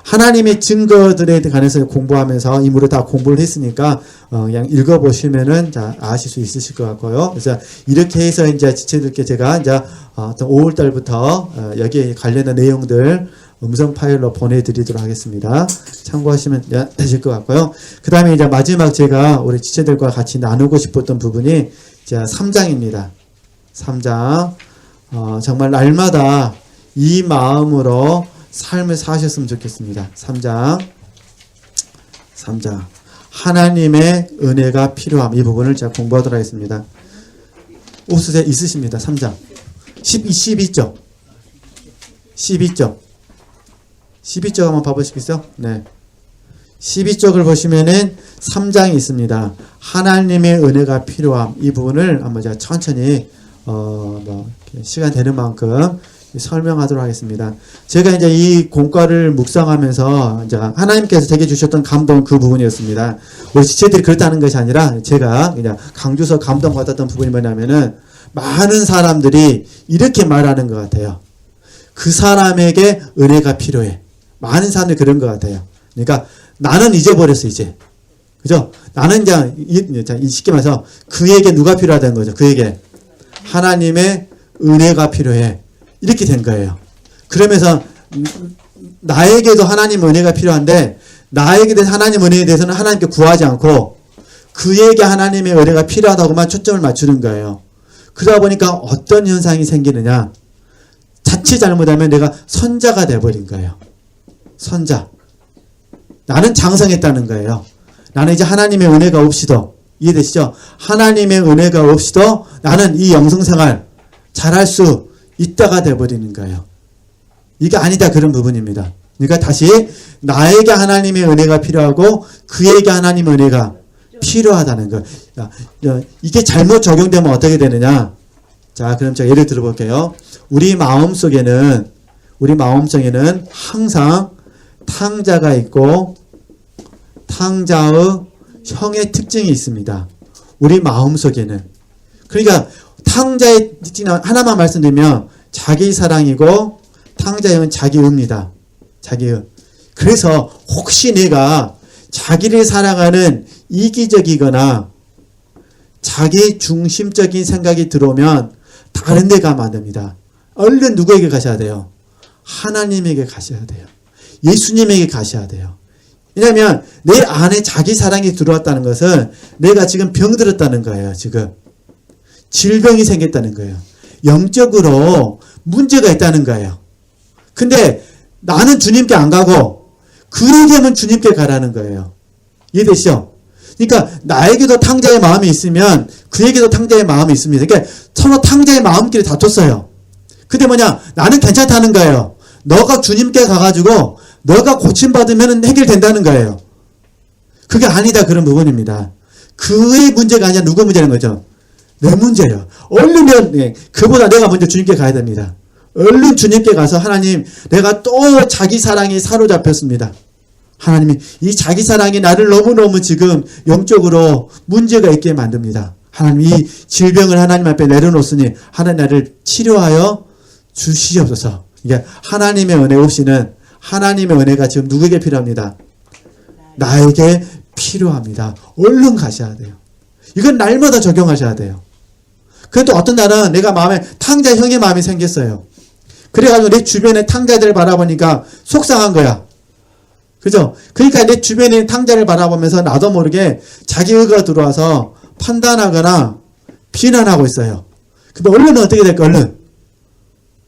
하나님의 증거들에 관해서 공부하면서 이무로 다 공부를 했으니까 그냥 읽어보시면은 아실 수 있으실 것 같고요. 그래서 이렇게 해서 이제 지체들께 제가 이제 5월 달부터 여기에 관련된 내용들 음성 파일로 보내드리도록 하겠습니다. 참고하시면 되실 것 같고요. 그 다음에 이제 마지막 제가 우리 지체들과 같이 나누고 싶었던 부분이 이제 3장입니다. 3장. 정말 날마다 이 마음으로 삶을 사셨으면 좋겠습니다. 3장. 하나님의 은혜가 필요함. 이 부분을 제가 공부하도록 하겠습니다. 옵스에 있으십니다. 3장. 12쪽. 12쪽 한번 봐보시겠어요? 네. 12쪽을 보시면은 3장이 있습니다. 하나님의 은혜가 필요함. 이 부분을 한번 제가 천천히, 시간 되는 만큼 설명하도록 하겠습니다. 제가 이제 이 공과를 묵상하면서 이제 하나님께서 제게 주셨던 감동 그 부분이었습니다. 우리 지체들이 그렇다는 것이 아니라 제가 그냥 강조서 감동받았던 부분이 뭐냐면은 많은 사람들이 이렇게 말하는 것 같아요. 그 사람에게 은혜가 필요해. 많은 사람들이 그런 것 같아요. 그러니까 나는 잊어버렸어 이제. 그죠? 나는 이제 쉽게 말해서 그에게 누가 필요하다는 거죠. 그에게 하나님의 은혜가 필요해. 이렇게 된 거예요. 그러면서 나에게도 하나님 은혜가 필요한데 나에게 대해서 하나님 은혜에 대해서는 하나님께 구하지 않고 그에게 하나님의 은혜가 필요하다고만 초점을 맞추는 거예요. 그러다 보니까 어떤 현상이 생기느냐. 자칫 잘못하면 내가 선자가 돼버린 거예요. 선자. 나는 장성했다는 거예요. 나는 이제 하나님의 은혜가 없이도 이해되시죠? 하나님의 은혜가 없이도 나는 이 영성생활 잘할 수 있다가 돼버리는 거예요. 이게 아니다 그런 부분입니다. 그러니까 다시 나에게 하나님의 은혜가 필요하고 그에게 하나님의 은혜가 필요하다는 거. 이게 잘못 적용되면 어떻게 되느냐? 자, 그럼 제가 예를 들어볼게요. 우리 마음속에는 항상 탕자가 있고 탕자의 형의 특징이 있습니다. 우리 마음속에는. 그러니까 탕자의 하나만 말씀드리면 자기 사랑이고 탕자형은 자기의입니다. 자기의. 그래서 혹시 내가 자기를 사랑하는 이기적이거나 자기 중심적인 생각이 들어오면 다른 데 가면 안 됩니다. 얼른 누구에게 가셔야 돼요? 하나님에게 가셔야 돼요. 예수님에게 가셔야 돼요. 왜냐하면 내 안에 자기 사랑이 들어왔다는 것은 내가 지금 병들었다는 거예요. 지금 질병이 생겼다는 거예요. 영적으로 문제가 있다는 거예요. 근데 나는 주님께 안 가고 그에게만 주님께 가라는 거예요. 이해되시죠? 그러니까 나에게도 탕자의 마음이 있으면 그에게도 탕자의 마음이 있습니다. 그러니까 서로 탕자의 마음끼리 다퉜어요. 근데 뭐냐? 나는 괜찮다는 거예요. 너가 주님께 가가지고 너가 고침받으면 해결된다는 거예요. 그게 아니다 그런 부분입니다. 그의 문제가 아니라 누구 문제라는 거죠? 내 문제예요. 얼른 그보다 내가 먼저 주님께 가야 됩니다. 얼른 주님께 가서 하나님 내가 또 자기 사랑에 사로잡혔습니다. 하나님이 이 자기 사랑이 나를 너무너무 지금 영적으로 문제가 있게 만듭니다. 하나님 이 질병을 하나님 앞에 내려놓으니 하나님 나를 치료하여 주시옵소서. 이게 하나님의 은혜 없이는 하나님의 은혜가 지금 누구에게 필요합니다? 나에게 필요합니다. 얼른 가셔야 돼요. 이건 날마다 적용하셔야 돼요. 그래도 어떤 날은 내가 마음에 탕자 형의 마음이 생겼어요. 그래가지고 내 주변에 탕자들을 바라보니까 속상한 거야. 그죠? 그러니까 내 주변에 탕자를 바라보면서 나도 모르게 자기 의가 들어와서 판단하거나 비난하고 있어요. 근데 얼른 어떻게 될까?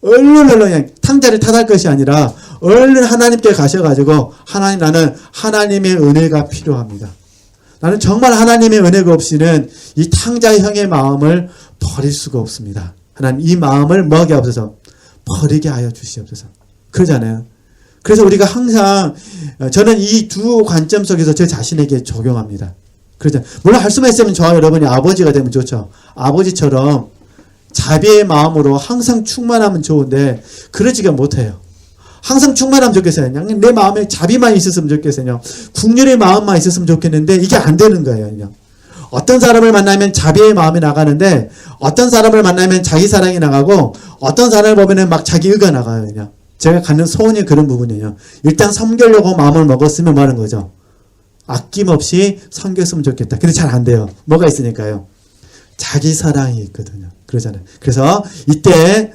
얼른 그냥 탕자를 탓할 것이 아니라 얼른 하나님께 가셔가지고 하나님 나는 하나님의 은혜가 필요합니다. 나는 정말 하나님의 은혜가 없이는 이 탕자 형의 마음을 버릴 수가 없습니다. 하나님 이 마음을 뭐하게 하옵소서? 버리게 하여 주시옵소서. 그러잖아요. 그래서 우리가 항상 저는 이 두 관점 속에서 제 자신에게 적용합니다. 그러죠. 물론 할 수만 있으면 저와 여러분이 아버지가 되면 좋죠. 아버지처럼 자비의 마음으로 항상 충만하면 좋은데 그러지가 못해요. 항상 충만하면 좋겠어요. 그냥 내 마음에 자비만 있었으면 좋겠어요. 국률의 마음만 있었으면 좋겠는데 이게 안 되는 거예요. 그냥. 어떤 사람을 만나면 자비의 마음이 나가는데 어떤 사람을 만나면 자기 사랑이 나가고 어떤 사람을 보면은 막 자기 의가 나가요. 그냥. 제가 갖는 소원이 그런 부분이에요. 일단 섬기려고 마음을 먹었으면 뭐 하는 거죠? 아낌없이 섬겼으면 좋겠다. 근데 잘 안 돼요. 뭐가 있으니까요? 자기 사랑이 있거든요. 그러잖아요. 그래서 이때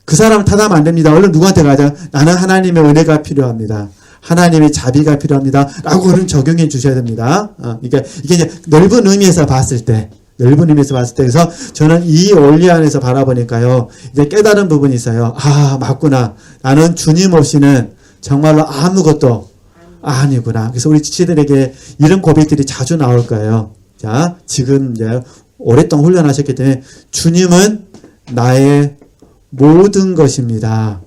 그 사람을 탓하면 안 됩니다. 얼른 누구한테 가자. 나는 하나님의 은혜가 필요합니다. 하나님의 자비가 필요합니다. 라고 얼른 적용해 주셔야 됩니다. 그러니까 이게 이제 넓은 의미에서 봤을 때 그래서 저는 이 원리 안에서 바라보니까요. 이제 깨달은 부분이 있어요. 아, 맞구나. 나는 주님 없이는 정말로 아무것도 아니구나. 그래서 우리 지체들에게 이런 고백들이 자주 나올 거예요. 자, 지금 이제 오랫동안 훈련하셨기 때문에 주님은 나의 모든 것입니다.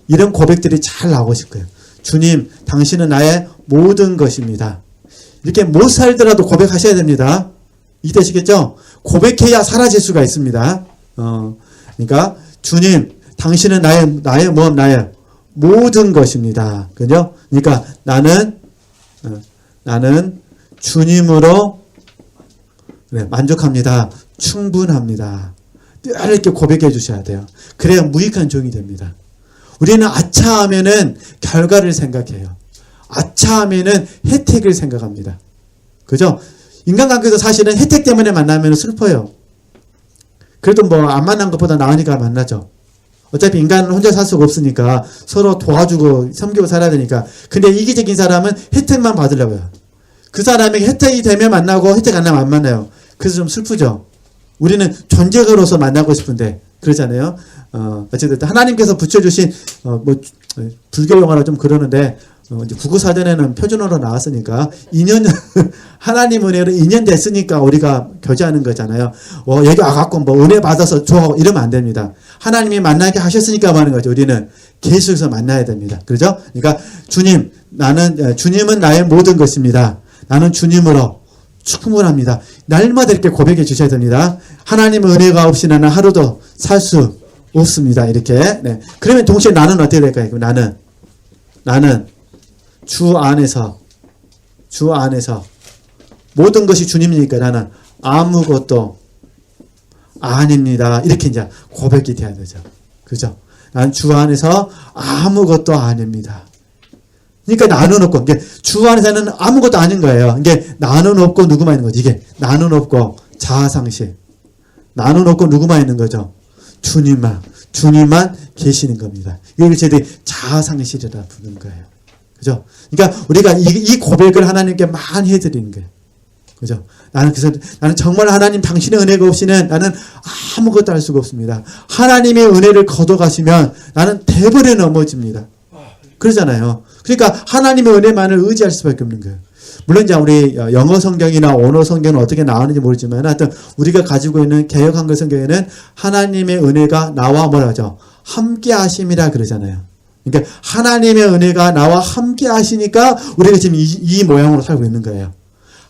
이런 고백들이 잘 나오실 거예요. 주님, 당신은 나의 모든 것입니다. 이렇게 못 살더라도 고백하셔야 됩니다. 이해되시겠죠? 고백해야 사라질 수가 있습니다. 그러니까 주님, 당신은 나의 모든 것입니다. 그죠? 그러니까 나는 주님으로 만족합니다. 충분합니다. 늘 이렇게 고백해 주셔야 돼요. 그래야 무익한 종이 됩니다. 우리는 아차하면은 결과를 생각해요. 아차하면은 혜택을 생각합니다. 그죠? 인간관계도 사실은 혜택 때문에 만나면 슬퍼요. 그래도 뭐 안 만난 것보다 나으니까 만나죠. 어차피 인간은 혼자 살 수가 없으니까 서로 도와주고 섬기고 살아야 되니까. 근데 이기적인 사람은 혜택만 받으려고요. 그 사람에게 혜택이 되면 만나고 혜택 안 나면 안 만나요. 그래서 좀 슬프죠. 우리는 존재가로서 만나고 싶은데 그러잖아요. 어쨌든 하나님께서 붙여주신 불교 용어로 좀 그러는데 이제 국어사전에는 표준어로 나왔으니까 인연 하나님 은혜로 인연 됐으니까 우리가 교제하는 거잖아요. 여기 와갖고 뭐 은혜 받아서 줘 이러면 안 됩니다. 하나님이 만나게 하셨으니까 하는 거죠. 우리는 계속해서 만나야 됩니다. 그렇죠? 그러니까 주님은 나의 모든 것입니다. 나는 주님으로 충분합니다. 날마다 이렇게 고백해 주셔야 됩니다. 하나님의 은혜가 없이 나는 하루도 살 수 없습니다. 이렇게. 네. 그러면 동시에 나는 어떻게 될까요? 나는 주 안에서 모든 것이 주님이니까 나는 아무것도 아닙니다. 이렇게 이제 고백이 돼야 되죠. 그죠? 난 주 안에서 아무것도 아닙니다. 그러니까 나는 없고, 이게 주 안에서는 아무것도 아닌 거예요. 이게 나는 없고 누구만 있는 거지. 이게 나는 없고 자아상실. 나는 없고 누구만 있는 거죠. 주님만 계시는 겁니다. 이걸 저희들이 자아상실이라 부르는 거예요. 그죠? 그러니까 우리가 이 고백을 하나님께 많이 해드리는 거예요. 그죠? 나는 정말 하나님 당신의 은혜가 없이는 나는 아무것도 할 수가 없습니다. 하나님의 은혜를 거둬가시면 나는 대번에 넘어집니다. 그러잖아요. 그러니까 하나님의 은혜만을 의지할 수밖에 없는 거예요. 물론 이제 우리 영어 성경이나 언어 성경은 어떻게 나오는지 모르지만 하여튼 우리가 가지고 있는 개역 한글 성경에는 하나님의 은혜가 나와 뭐라 하죠? 함께 하심이라 그러잖아요. 그러니까 하나님의 은혜가 나와 함께 하시니까 우리가 지금 이 모양으로 살고 있는 거예요.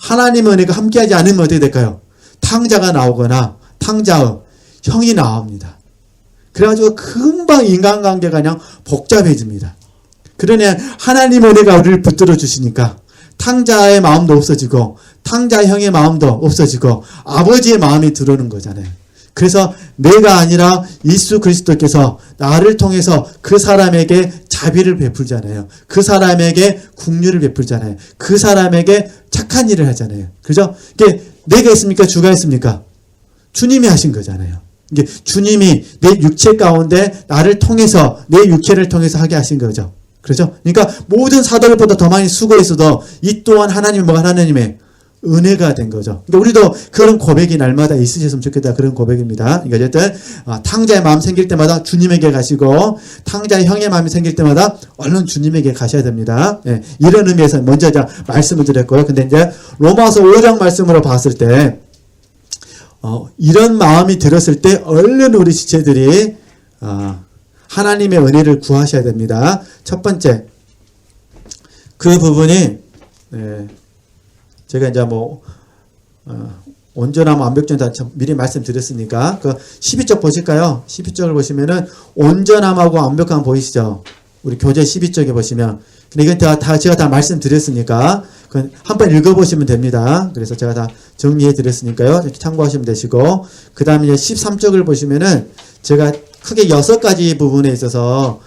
하나님의 은혜가 함께하지 않으면 어떻게 될까요? 탕자가 나오거나 탕자의 형이 나옵니다. 그래가지고 금방 인간관계가 그냥 복잡해집니다. 그러니 하나님의 은혜가 우리를 붙들어 주시니까 탕자의 마음도 없어지고 탕자 형의 마음도 없어지고 아버지의 마음이 들어오는 거잖아요. 그래서 내가 아니라 예수 그리스도께서 나를 통해서 그 사람에게 자비를 베풀잖아요. 그 사람에게 긍휼을 베풀잖아요. 그 사람에게 착한 일을 하잖아요. 그죠? 이게 내가 했습니까? 주가 했습니까? 주님이 하신 거잖아요. 이게 주님이 내 육체 가운데 나를 통해서 내 육체를 통해서 하게 하신 거죠. 그렇죠? 그러니까 모든 사도들보다 더 많이 수고했어도 이 또한 하나님의 뭐가 하나님의 은혜가 된 거죠. 그러니까 우리도 그런 고백이 날마다 있으셨으면 좋겠다. 그런 고백입니다. 그러니까 어쨌든 탕자의 마음 생길 때마다 주님에게 가시고 탕자의 형의 마음이 생길 때마다 얼른 주님에게 가셔야 됩니다. 예, 이런 의미에서 먼저 말씀을 드렸고요. 근데 이제 로마서 5장 말씀으로 봤을 때 이런 마음이 들었을 때 얼른 우리 지체들이 하나님의 은혜를 구하셔야 됩니다. 첫 번째 그 부분이 제가 이제 온전함 완벽전 다 미리 말씀드렸으니까 그 12절 보실까요? 12절을 보시면은 온전함하고 완벽함 보이시죠? 우리 교재 12쪽에 보시면 근데 이건 제가 다 말씀드렸으니까 한번 읽어보시면 됩니다. 그래서 제가 다 정리해 드렸으니까요. 이렇게 참고하시면 되시고 그 다음에 이제 13쪽을 보시면은 제가 크게 6가지 부분에 있어서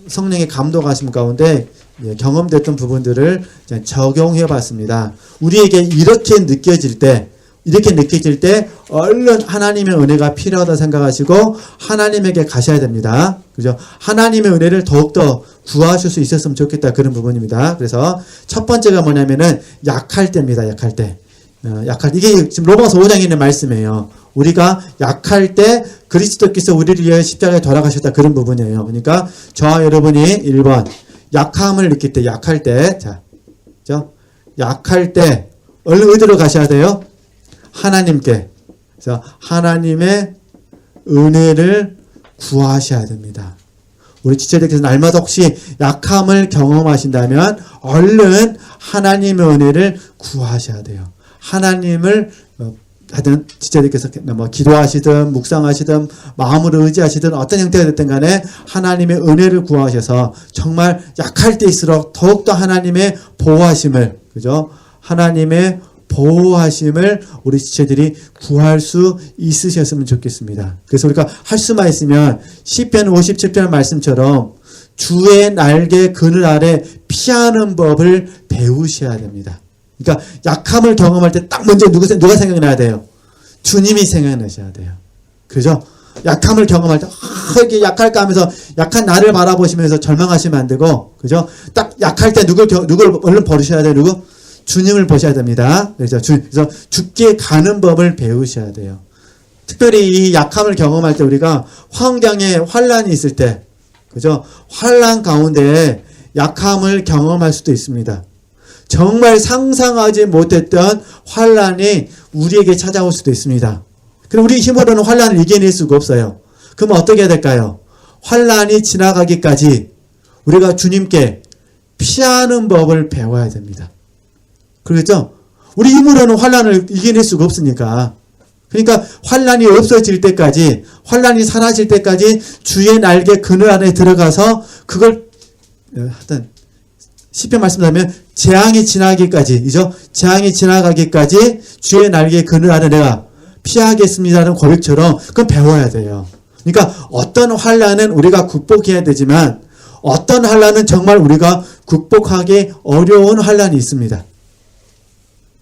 성령의 감동하심 가운데 경험됐던 부분들을 적용해 봤습니다. 우리에게 이렇게 느껴질 때 얼른 하나님의 은혜가 필요하다 생각하시고 하나님에게 가셔야 됩니다. 그죠? 하나님의 은혜를 더욱더 구하실 수 있었으면 좋겠다. 그런 부분입니다. 그래서 첫 번째가 뭐냐면은 약할 때입니다. 약할 때. 이게 지금 로마서 5장에 있는 말씀이에요. 우리가 약할 때 그리스도께서 우리를 위해 십자가에 돌아가셨다. 그런 부분이에요. 그러니까 저와 여러분이 1번 약함을 느낄 때, 약할 때, 약할 때, 얼른 어디로 가셔야 돼요? 하나님께. 그래서 하나님의 은혜를 구하셔야 됩니다. 우리 지체들께서 날마다 혹시 약함을 경험하신다면 얼른 하나님의 은혜를 구하셔야 돼요. 하나님을 하여튼 지체들께서 기도하시든 묵상하시든 마음으로 의지하시든 어떤 형태가 됐든 간에 하나님의 은혜를 구하셔서 정말 약할 때일수록 더욱더 하나님의 보호하심을 그죠? 하나님의 보호하심을 우리 지체들이 구할 수 있으셨으면 좋겠습니다. 그래서 우리가 할 수만 있으면 시편 57편 말씀처럼 주의 날개 그늘 아래 피하는 법을 배우셔야 됩니다. 그러니까 약함을 경험할 때 딱 먼저 누가 생각나야 돼요? 주님이 생각나셔야 돼요. 그죠? 약함을 경험할 때 이렇게 약할까 하면서 약한 나를 바라보시면서 절망하시면 안 되고 그죠? 딱 약할 때 누굴 얼른 버리셔야 돼요? 누구? 주님을 보셔야 됩니다. 그래서 죽게 가는 법을 배우셔야 돼요. 특별히 이 약함을 경험할 때 우리가 환경에 환란이 있을 때 그죠? 환란 가운데 약함을 경험할 수도 있습니다. 정말 상상하지 못했던 환란이 우리에게 찾아올 수도 있습니다. 그럼 우리 힘으로는 환란을 이겨낼 수가 없어요. 그럼 어떻게 해야 될까요? 환란이 지나가기까지 우리가 주님께 피하는 법을 배워야 됩니다. 그렇죠? 우리 힘으로는 환란을 이겨낼 수가 없으니까. 그러니까 환란이 없어질 때까지, 환란이 사라질 때까지 주의 날개 그늘 안에 들어가서 그걸 하여튼 시편 말씀하면 재앙이 지나기까지이죠. 재앙이 지나가기까지 주의 날개 그늘 안에 내가 피하겠습니다라는 고백처럼 그건 배워야 돼요. 그러니까 어떤 환란은 우리가 극복해야 되지만 어떤 환란은 정말 우리가 극복하기 어려운 환란이 있습니다.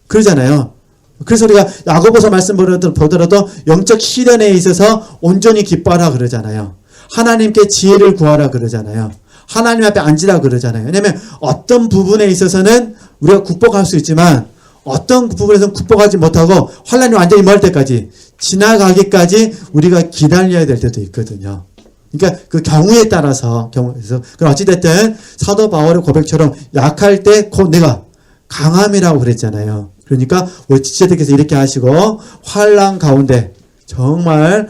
그러잖아요. 그래서 우리가 야고보서 말씀 보더라도 영적 시련에 있어서 온전히 기뻐하라 그러잖아요. 하나님께 지혜를 구하라 그러잖아요. 하나님 앞에 앉으라고 그러잖아요. 왜냐하면 어떤 부분에 있어서는 우리가 극복할 수 있지만 어떤 부분에서는 극복하지 못하고 환란이 완전히 멀 때까지 지나가기까지 우리가 기다려야 될 때도 있거든요. 그러니까 그 경우에 따라서 경우에서 그럼 어찌됐든 사도 바울의 고백처럼 약할 때 곧 내가 강함이라고 그랬잖아요. 그러니까 우리 지체들께서 이렇게 하시고 환란 가운데 정말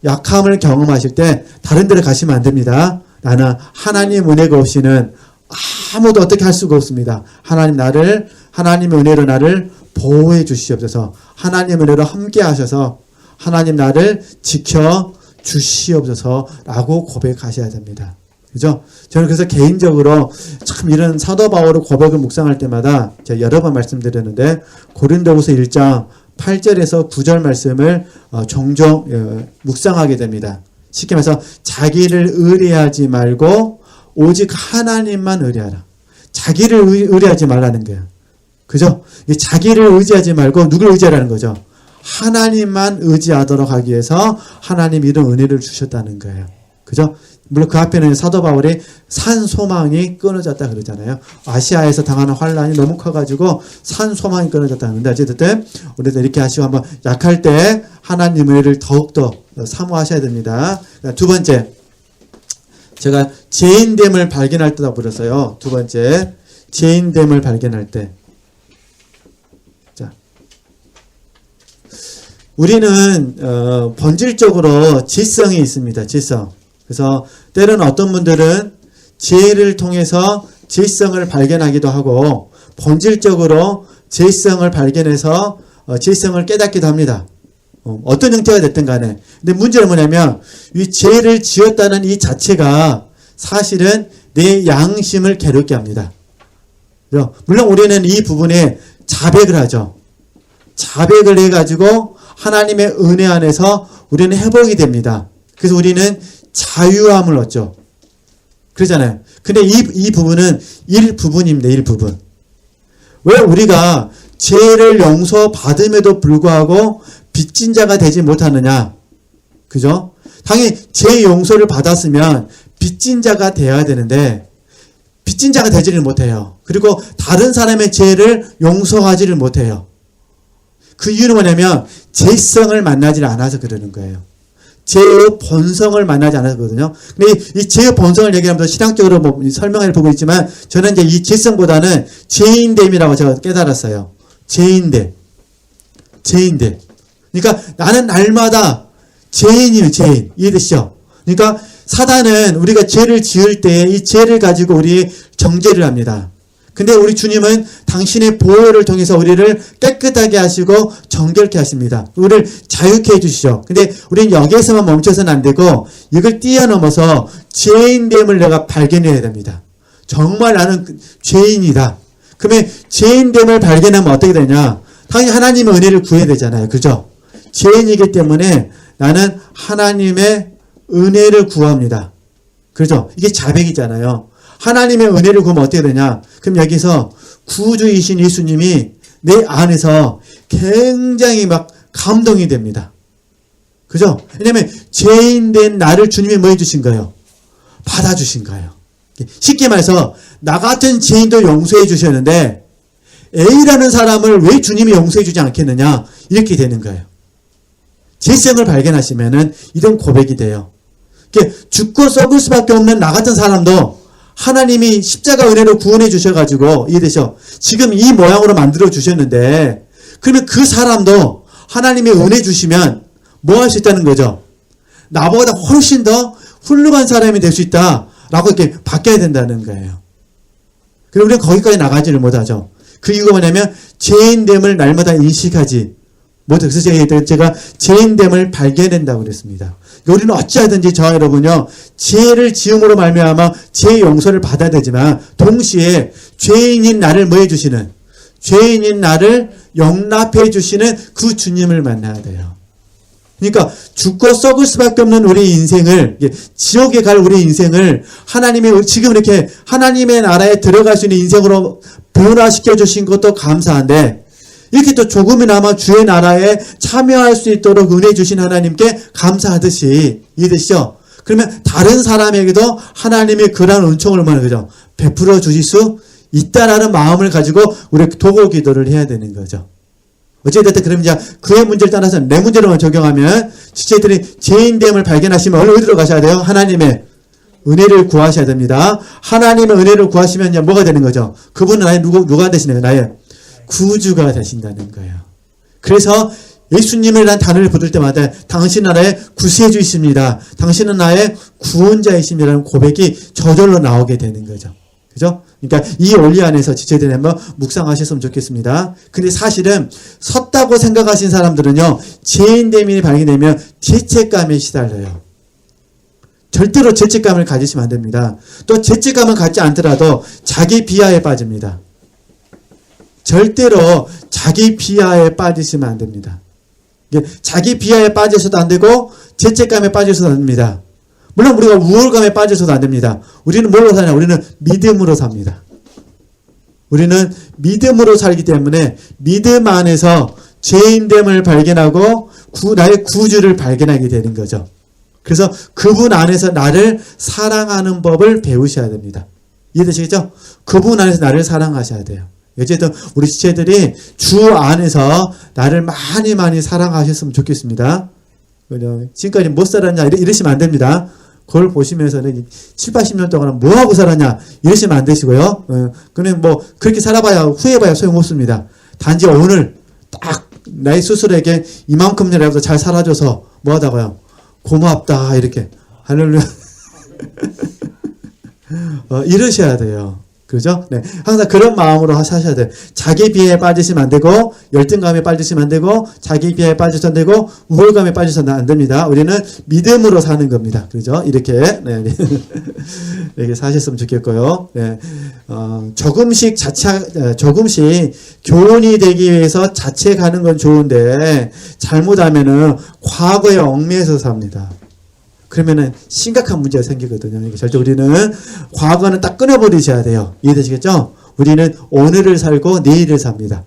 약함을 경험하실 때 다른 데로 가시면 안 됩니다. 나는 하나님 은혜가 없이는 아무도 어떻게 할 수가 없습니다. 하나님의 은혜로 나를 보호해 주시옵소서. 하나님의 은혜로 함께 하셔서 하나님 나를 지켜 주시옵소서라고 고백하셔야 됩니다. 그죠? 저는 그래서 개인적으로 참 이런 사도 바울의 고백을 묵상할 때마다 제가 여러 번 말씀드렸는데 고린도후서 1장 8절에서 9절 말씀을 종종 묵상하게 됩니다. 쉽게 말해서 자기를 의뢰하지 말고 오직 하나님만 의뢰하라. 자기를 의뢰하지 말라는 거예요. 그죠? 자기를 의지하지 말고 누굴 의지하라는 거죠? 하나님만 의지하도록 하기 위해서 하나님이 이런 은혜를 주셨다는 거예요. 그죠? 물론 그 앞에는 사도 바울이 산 소망이 끊어졌다 그러잖아요. 아시아에서 당하는 환란이 너무 커가지고 산 소망이 끊어졌다는데 어쨌든 우리도 이렇게 하시고 한번 약할 때 하나님의 은혜를 더욱더 사모하셔야 됩니다. 두 번째, 제가 죄인됨을 발견할 때라고 불렀어요. 두 번째, 죄인됨을 발견할 때. 자, 우리는 본질적으로 지성이 있습니다. 지성. 그래서 때로는 어떤 분들은 죄를 통해서 지성을 발견하기도 하고 본질적으로 지성을 발견해서 지성을 깨닫기도 합니다. 어떤 형태가 됐든 간에. 근데 문제는 뭐냐면 이 죄를 지었다는 이 자체가 사실은 내 양심을 괴롭게 합니다. 물론 우리는 이 부분에 자백을 하죠. 자백을 해가지고 하나님의 은혜 안에서 우리는 회복이 됩니다. 그래서 우리는 자유함을 얻죠. 그러잖아요. 근데 이 부분은 일부분입니다. 일부분. 왜 우리가 죄를 용서받음에도 불구하고 빚진 자가 되지 못하느냐. 그죠? 당연히 죄 용서를 받았으면 빚진 자가 되어야 되는데 빚진 자가 되지를 못해요. 그리고 다른 사람의 죄를 용서하지를 못해요. 그 이유는 뭐냐면 죄성을 만나지 않아서 그러는 거예요. 죄의 본성을 만나지 않았거든요. 근데 이 죄의 본성을 얘기하면서 신학적으로 설명을 보고 있지만 저는 이제 이 죄성보다는 죄인됨이라고 제가 깨달았어요. 죄인됨. 그러니까 나는 날마다 죄인이에요, 죄인. 이해되시죠? 그러니까 사단은 우리가 죄를 지을 때 이 죄를 가지고 우리 정죄를 합니다. 근데 우리 주님은 당신의 보혈을 통해서 우리를 깨끗하게 하시고 정결케 하십니다. 우리를 자유케 해주시죠. 근데 우리는 여기에서만 멈춰서는 안 되고 이걸 뛰어넘어서 죄인됨을 내가 발견해야 됩니다. 정말 나는 죄인이다. 그러면 죄인됨을 발견하면 어떻게 되냐? 당연히 하나님의 은혜를 구해야 되잖아요. 그죠? 죄인이기 때문에 나는 하나님의 은혜를 구합니다. 그렇죠? 이게 자백이잖아요. 하나님의 은혜를 구하면 어떻게 되냐? 그럼 여기서 구주이신 예수님이 내 안에서 굉장히 막 감동이 됩니다. 그죠? 왜냐면 죄인된 나를 주님이 뭐 해주신 거예요? 받아주신 거예요. 쉽게 말해서 나 같은 죄인도 용서해 주셨는데 A라는 사람을 왜 주님이 용서해 주지 않겠느냐? 이렇게 되는 거예요. 죄성을 발견하시면은 이런 고백이 돼요. 죽고 썩을 수밖에 없는 나 같은 사람도 하나님이 십자가 은혜로 구원해 주셔가지고 이해되죠? 지금 이 모양으로 만들어 주셨는데 그러면 그 사람도 하나님의 은혜 주시면 뭐 할 수 있다는 거죠? 나보다 훨씬 더 훌륭한 사람이 될 수 있다라고 이렇게 바뀌어야 된다는 거예요. 그리고 우리는 거기까지 나가지를 못하죠. 그 이유가 뭐냐면 죄인됨을 날마다 인식하지 못해요. 그래서 제가 죄인됨을 발견한다고 그랬습니다. 우리는 어찌하든지 저와 여러분요 죄를 지음으로 말미암아 죄의 용서를 받아야 되지만 동시에 죄인인 나를 뭐 해주시는 죄인인 나를 용납해 주시는 그 주님을 만나야 돼요. 그러니까 죽고 썩을 수밖에 없는 우리 인생을 지옥에 갈 우리 인생을 하나님이 지금 이렇게 하나님의 나라에 들어갈 수 있는 인생으로 변화시켜 주신 것도 감사한데 이렇게 또 조금이나마 주의 나라에 참여할 수 있도록 은혜 주신 하나님께 감사하듯이 이해되시죠? 그러면 다른 사람에게도 하나님의 그러한 은총을 뭐는 거죠? 베풀어 주실 수 있다라는 마음을 가지고 우리 도고 기도를 해야 되는 거죠. 어쨌든 그럼 이제 그의 문제를 따라서 내 문제로만 적용하면 지체들이 죄인됨을 발견하시면 얼른 어디로 가셔야 돼요? 하나님의 은혜를 구하셔야 됩니다. 하나님의 은혜를 구하시면 이제 뭐가 되는 거죠? 그분은 나의 누가 되시나요? 나의 구주가 되신다는 거예요. 그래서 예수님이라는 단어를 부를 때마다 당신은 나의 구세주이십니다. 당신은 나의 구원자이십니다라는 고백이 저절로 나오게 되는 거죠. 그죠? 그러니까 이 원리 안에서 지체들이 한번 묵상하셨으면 좋겠습니다. 근데 사실은 섰다고 생각하신 사람들은요, 죄인됨이 발견되면 죄책감에 시달려요. 절대로 죄책감을 가지시면 안 됩니다. 또 죄책감을 갖지 않더라도 자기 비하에 빠집니다. 절대로 자기 비하에 빠지시면 안 됩니다. 자기 비하에 빠져서도 안 되고 죄책감에 빠져서도 안 됩니다. 물론 우리가 우월감에 빠져서도 안 됩니다. 우리는 뭘로 사냐? 우리는 믿음으로 삽니다. 우리는 믿음으로 살기 때문에 믿음 안에서 죄인됨을 발견하고 나의 구주를 발견하게 되는 거죠. 그래서 그분 안에서 나를 사랑하는 법을 배우셔야 됩니다. 이해되시겠죠? 그분 안에서 나를 사랑하셔야 돼요. 어쨌든 우리 지체들이 주 안에서 나를 많이 사랑하셨으면 좋겠습니다. 지금까지 못 살았냐 이러시면 안 됩니다. 그걸 보시면서는 7, 80년 동안 뭐하고 살았냐 이러시면 안 되시고요. 그냥 뭐 그렇게 살아봐야 후회해봐야 소용없습니다. 단지 오늘 딱 나의 스스로에게 이만큼이라도 잘 살아줘서 뭐하다고요? 고맙다 이렇게 할렐루야 이러셔야 돼요. 그죠? 네. 항상 그런 마음으로 사셔야 돼요. 자기 비하에 빠지시면 안 되고, 열등감에 빠지시면 안 되고, 자기 비하에 빠지셔도 안 되고, 우월감에 빠지셔도 안 됩니다. 우리는 믿음으로 사는 겁니다. 그죠? 이렇게, 네. 이렇게 사셨으면 좋겠고요. 네. 조금씩 교훈이 되기 위해서 자책하는 건 좋은데, 잘못하면은 과거에 얽매여서 삽니다. 그러면은 심각한 문제가 생기거든요. 절대 우리는 과거는 딱 끊어버리셔야 돼요. 이해되시겠죠? 우리는 오늘을 살고 내일을 삽니다.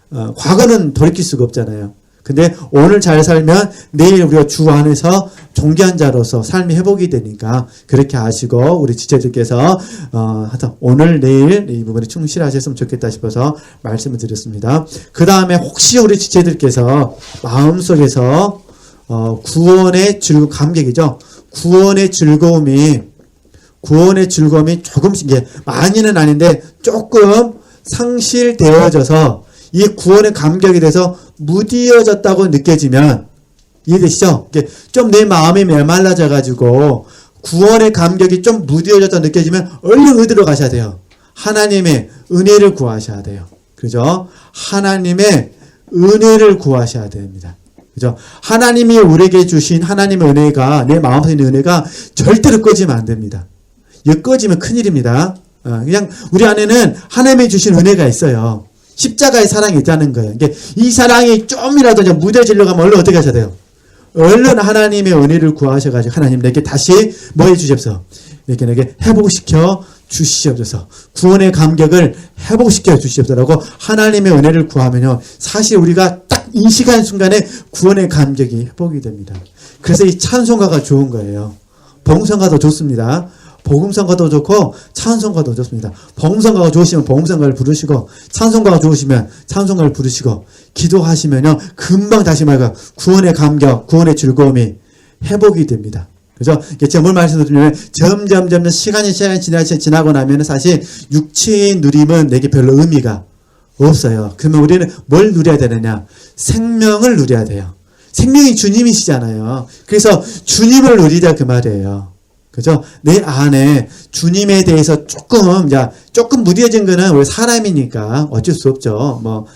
과거는 돌이킬 수가 없잖아요. 근데 오늘 잘 살면 내일 우리가 주 안에서 존귀한 자로서 삶이 회복이 되니까 그렇게 아시고 우리 지체들께서 하여튼 오늘 내일 이 부분에 충실하셨으면 좋겠다 싶어서 말씀을 드렸습니다. 그 다음에 혹시 우리 지체들께서 마음속에서 구원의 즐거움, 감격이죠. 구원의 즐거움이 조금씩, 이게 많이는 아닌데 조금 상실되어져서 이 구원의 감격에 대해서 무디어졌다고 느껴지면, 이해되시죠? 좀 내 마음이 메말라져가지고 구원의 감격이 좀 무디어졌다고 느껴지면 얼른 어디로 가셔야 돼요? 하나님의 은혜를 구하셔야 돼요. 그죠? 하나님의 은혜를 구하셔야 됩니다. 그죠? 하나님이 우리에게 주신 하나님의 은혜가, 내 마음속에 있는 은혜가 절대로 꺼지면 안 됩니다. 이거 꺼지면 큰일입니다. 그냥 우리 안에는 하나님이 주신 은혜가 있어요. 십자가의 사랑이 있다는 거예요. 이 사랑이 좀이라도 이제 무뎌지려고 하면 얼른 어떻게 하셔야 돼요? 얼른 하나님의 은혜를 구하셔가지고 하나님 내게 다시 뭐 해주십시오? 이렇게 내게 회복시켜 주시옵소서. 구원의 감격을 회복시켜 주시옵소서라고 하나님의 은혜를 구하면요. 사실 우리가 딱 이 시간 순간에 구원의 감격이 회복이 됩니다. 그래서 이 찬송가가 좋은 거예요. 봉성가도 좋습니다. 복음성가도 좋고 찬송가도 좋습니다. 복음성가가 좋으시면 복음성가를 부르시고 찬송가가 좋으시면 찬송가를 부르시고 기도하시면요. 금방 다시 말해서 구원의 감격, 구원의 즐거움이 회복이 됩니다. 그죠? 제가 뭘 말씀드리냐면 점점 시간이 지나고 나면 사실 육체의 누림은 내게 별로 의미가 없어요. 그러면 우리는 뭘 누려야 되느냐? 생명을 누려야 돼요. 생명이 주님이시잖아요. 그래서 주님을 누리자 그 말이에요. 그죠? 내 안에 주님에 대해서 조금 무뎌진 거는 우리 사람이니까 어쩔 수 없죠.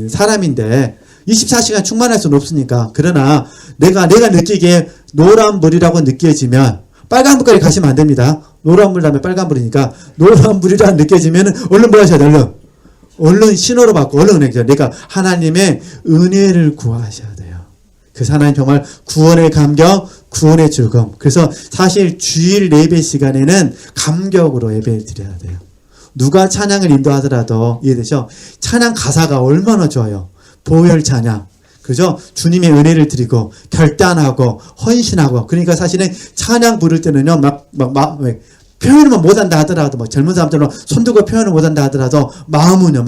사람인데 24시간 충만할 수는 없으니까. 그러나 내가 느끼기에 노란불이라고 느껴지면 빨간불까지 가시면 안 됩니다. 노란불 다음에 빨간불이니까 노란불이라고 느껴지면 얼른 뭐 하셔야 돼요? 얼른 신호로 받고 얼른 내가 하나님의 은혜를 구하셔야 돼요. 그래서 하나님 정말 구원의 감격, 구원의 즐거움. 그래서 사실 주일 예배 시간에는 감격으로 예배를 드려야 돼요. 누가 찬양을 인도하더라도 이해되죠? 찬양 가사가 얼마나 좋아요. 보혈 찬양. 그죠? 주님의 은혜를 드리고 결단하고 헌신하고. 그러니까 사실은 찬양 부를 때는요 표현을 못한다 하더라도 젊은 사람들은 손 들고 표현을 못한다 하더라도 마음은요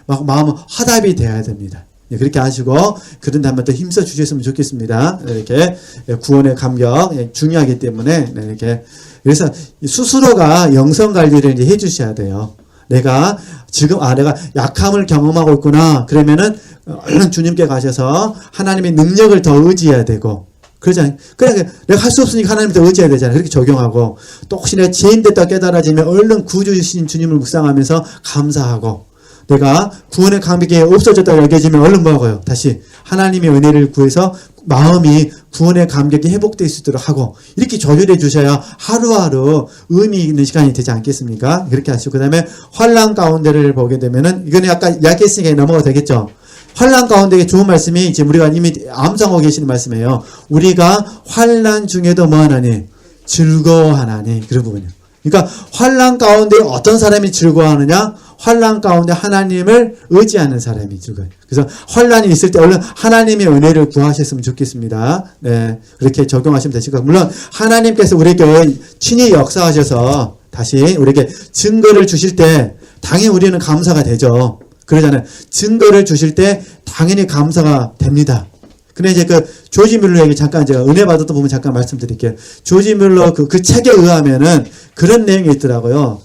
마음은 화답이 돼야 됩니다. 그렇게 하시고 그런다면 더 힘써 주셨으면 좋겠습니다. 이렇게 구원의 감격 중요하기 때문에 이렇게 그래서 스스로가 영성 관리를 이제 해주셔야 돼요. 내가 지금 내가 약함을 경험하고 있구나. 그러면은 얼른 주님께 가셔서 하나님의 능력을 더 의지해야 되고 그러잖아요. 그러니까 내가 할 수 없으니까 하나님 더 의지해야 되잖아요. 그렇게 적용하고 또 혹시 내가 죄인 됐다 깨달아지면 얼른 구주이신 주님을 묵상하면서 감사하고 내가 구원의 감격이 없어졌다고 여겨지면 얼른 뭐하고요? 다시 하나님의 은혜를 구해서 마음이 구원의 감격이 회복될 수 있도록 하고 이렇게 조절해 주셔야 하루하루 의미 있는 시간이 되지 않겠습니까? 그렇게 하시고 그 다음에 환난 가운데를 보게 되면은 이거는 아까 이야기했으니까 넘어가도 되겠죠? 환난 가운데 좋은 말씀이 지금 우리가 이미 암송하고 계시는 말씀이에요. 우리가 환난 중에도 뭐하나니? 즐거워하나니 그런 부분이에요. 그러니까 환난 가운데 어떤 사람이 즐거워하느냐? 환난 가운데 하나님을 의지하는 사람이 즐거워요. 그래서 환난이 있을 때 얼른 하나님의 은혜를 구하셨으면 좋겠습니다. 네, 그렇게 적용하시면 되실 거고 물론 하나님께서 우리에게 친히 역사하셔서 다시 우리에게 증거를 주실 때 당연히 우리는 감사가 되죠. 그러잖아요. 증거를 주실 때 당연히 감사가 됩니다. 근데 이제 그 조지 뮬러에게 잠깐 제가 은혜 받았던 부분 잠깐 말씀드릴게요. 조지 뮬러 그 책에 의하면은 그런 내용이 있더라고요.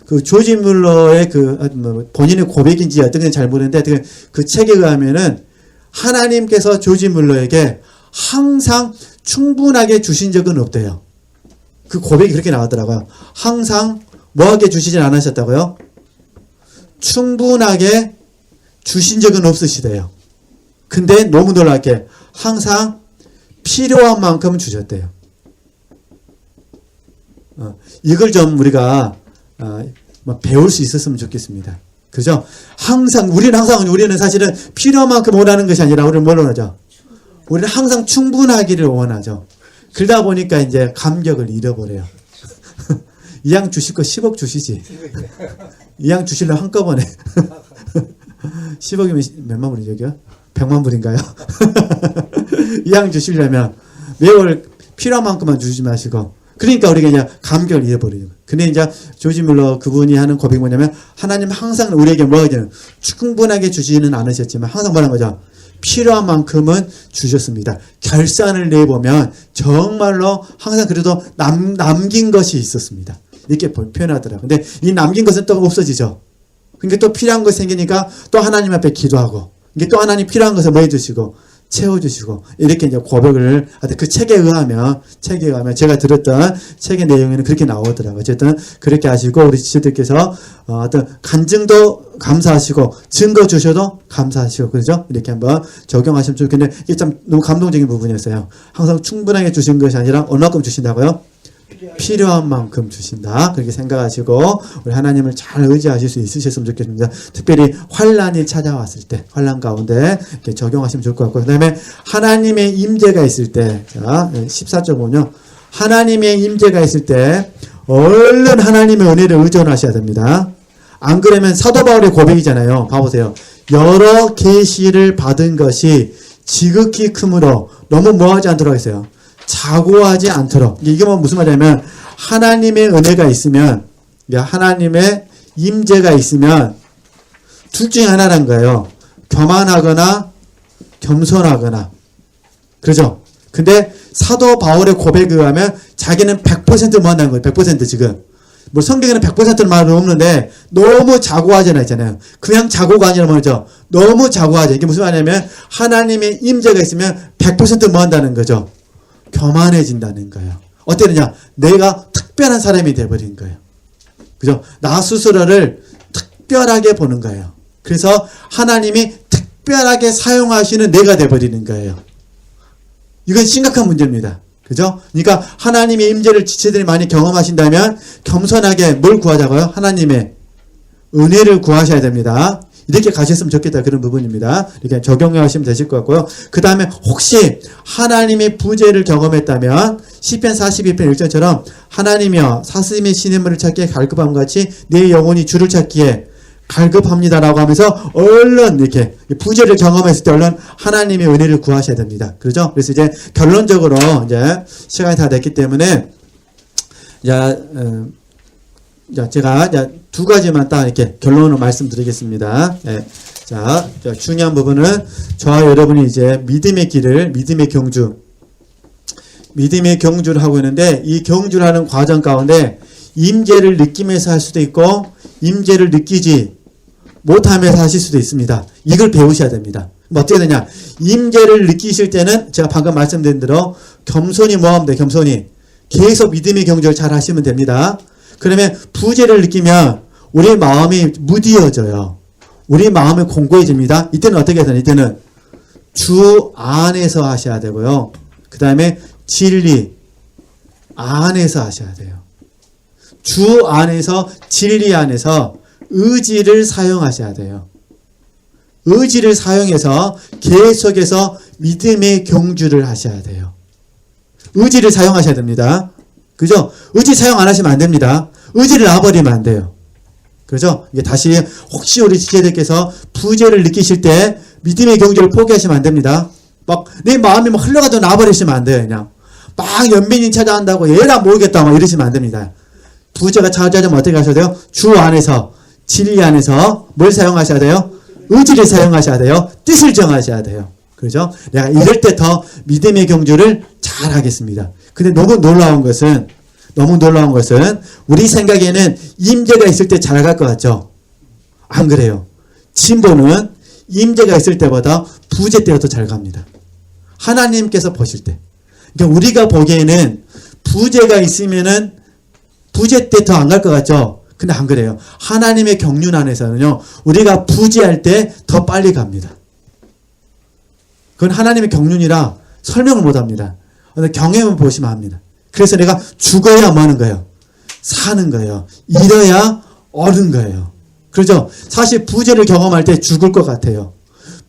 그 조지 뮬러의 본인의 고백인지 어떤 건지 잘 모르는데 그 책에 의하면은 하나님께서 조지 뮬러에게 항상 충분하게 주신 적은 없대요. 그 고백이 그렇게 나왔더라고요. 항상 뭐하게 주시진 않으셨다고요? 충분하게 주신 적은 없으시대요. 근데 너무 놀랍게 항상 필요한 만큼 주셨대요. 이걸 좀 우리가 배울 수 있었으면 좋겠습니다. 그죠? 우리는 사실은 필요한 만큼 원하는 것이 아니라 우리는 뭘 원하죠? 우리는 항상 충분하기를 원하죠. 그러다 보니까 이제 감격을 잃어버려요. 이왕 주실 거 10억 주시지. 이왕 주실려 한꺼번에. 10억이면 몇만 불이죠, 여기요? 100만 불인가요? 이왕 주시려면 매월 필요한 만큼만 주지 마시고. 그러니까 우리가 이제 감격을 잃어버려요. 근데 이제 조지 뮬러 그분이 하는 고백이 뭐냐면 하나님 항상 우리에게 뭐하죠? 충분하게 주지는 않으셨지만 항상 뭐라는 거죠? 필요한 만큼은 주셨습니다. 결산을 내보면 정말로 항상 그래도 남긴 것이 있었습니다. 이렇게 표현하더라고요. 근데 이 남긴 것은 또 없어지죠. 그러니까 또 필요한 것 생기니까 또 하나님 앞에 기도하고 이게 또 하나님 필요한 것을 뭐 해주시고 채워주시고 이렇게 이제 고백을 그 책에 의하면 제가 들었던 책의 내용에는 그렇게 나오더라고요. 어쨌든 그렇게 하시고 우리 지체들께서 어떤 간증도 감사하시고 증거 주셔도 감사하시고 그렇죠? 이렇게 한번 적용하시면 좋겠는데 이게 참 너무 감동적인 부분이었어요. 항상 충분하게 주신 것이 아니라 얼마큼 주신다고요? 필요한 만큼 주신다. 그렇게 생각하시고 우리 하나님을 잘 의지하실 수 있으셨으면 좋겠습니다. 특별히 환난이 찾아왔을 때 환난 가운데 이렇게 적용하시면 좋을 것 같고 그 다음에 하나님의 임재가 있을 때 자 14.5요. 하나님의 임재가 있을 때 얼른 하나님의 은혜를 의존하셔야 됩니다. 안 그러면 사도 바울의 고백이잖아요. 봐보세요. 여러 계시를 받은 것이 지극히 크므로 너무 뭐하지 않도록 했어요. 자고하지 않도록. 이게 뭐 무슨 말이냐면 하나님의 은혜가 있으면 하나님의 임재가 있으면 둘 중에 하나란 거예요. 교만하거나 겸손하거나. 그렇죠? 근데 사도 바울의 고백에 의하면 자기는 100% 뭐 한다는 거예요. 100% 지금. 뭐 성경에는 100%는 말은 없는데 너무 자고하지 않잖아요. 그냥 자고가 아니라 뭐죠? 너무 자고하죠. 이게 무슨 말이냐면 하나님의 임재가 있으면 100% 뭐 한다는 거죠. 교만해진다는 거예요. 어때느냐? 내가 특별한 사람이 되어버린 거예요. 그죠? 나 스스로를 특별하게 보는 거예요. 그래서 하나님이 특별하게 사용하시는 내가 되어버리는 거예요. 이건 심각한 문제입니다. 그죠? 그러니까 하나님의 임재를 지체들이 많이 경험하신다면 겸손하게 뭘 구하자고요? 하나님의 은혜를 구하셔야 됩니다. 이렇게 가셨으면 좋겠다 그런 부분입니다. 이렇게 적용하시면 되실 것 같고요. 그 다음에 혹시 하나님의 부재를 경험했다면 시편 42편 1절처럼 하나님이여 사슴이 시냇물을 찾기에 갈급함과 같이 내 영혼이 주를 찾기에 갈급합니다라고 하면서 얼른 이렇게 부재를 경험했을 때 얼른 하나님의 은혜를 구하셔야 됩니다. 그렇죠? 그래서 이제 결론적으로 이제 시간이 다 됐기 때문에 제가 두 가지만 딱 이렇게 결론을 말씀드리겠습니다. 네. 자, 중요한 부분은 저와 여러분이 이제 믿음의 길을, 믿음의 경주를 하고 있는데, 이 경주를 하는 과정 가운데 임재를 느끼면서 할 수도 있고 임재를 느끼지 못하면서 하실 수도 있습니다. 이걸 배우셔야 됩니다. 어떻게 되냐? 임재를 느끼실 때는 제가 방금 말씀드린 대로 겸손히 뭐하면 돼요? 겸손히 계속 믿음의 경주를 잘 하시면 됩니다. 그러면 부재를 느끼면 우리 마음이 무디어져요. 우리 마음이 공고해집니다. 이때는 어떻게 되나? 이때는 주 안에서 하셔야 되고요. 그 다음에 진리 안에서 하셔야 돼요. 주 안에서, 진리 안에서 의지를 사용하셔야 돼요. 의지를 사용해서 계속해서 믿음의 경주를 하셔야 돼요. 의지를 사용하셔야 됩니다. 그죠? 의지 사용 안 하시면 안 됩니다. 의지를 놔버리면 안 돼요. 그죠? 이게 다시 혹시 우리 지체들께서 부재를 느끼실 때 믿음의 경주를 포기하시면 안 됩니다. 막 내 마음이 막 흘러가도 놔버리시면 안 돼요. 그냥 막 연민이 찾아간다고 얘라 모르겠다 막 이러시면 안 됩니다. 부재가 찾아오면 어떻게 하셔야 돼요? 주 안에서, 진리 안에서 뭘 사용하셔야 돼요? 의지를 사용하셔야 돼요. 뜻을 정하셔야 돼요. 그죠? 내가 이럴 때 더 믿음의 경주를 잘 하겠습니다. 근데 너무 놀라운 것은 우리 생각에는 임재가 있을 때 잘 갈 것 같죠? 안 그래요. 진보는 임재가 있을 때보다 부재 때가 더 잘 갑니다. 하나님께서 보실 때. 그러니까 우리가 보기에는 부재가 있으면은 부재 때 더 안 갈 것 같죠? 근데 안 그래요. 하나님의 경륜 안에서는요, 우리가 부재할 때 더 빨리 갑니다. 그건 하나님의 경륜이라 설명을 못 합니다. 경험을 보시면 합니다. 그래서 내가 죽어야 뭐 하는 거예요? 사는 거예요. 잃어야 얻은 거예요. 그렇죠? 사실 부재를 경험할 때 죽을 것 같아요.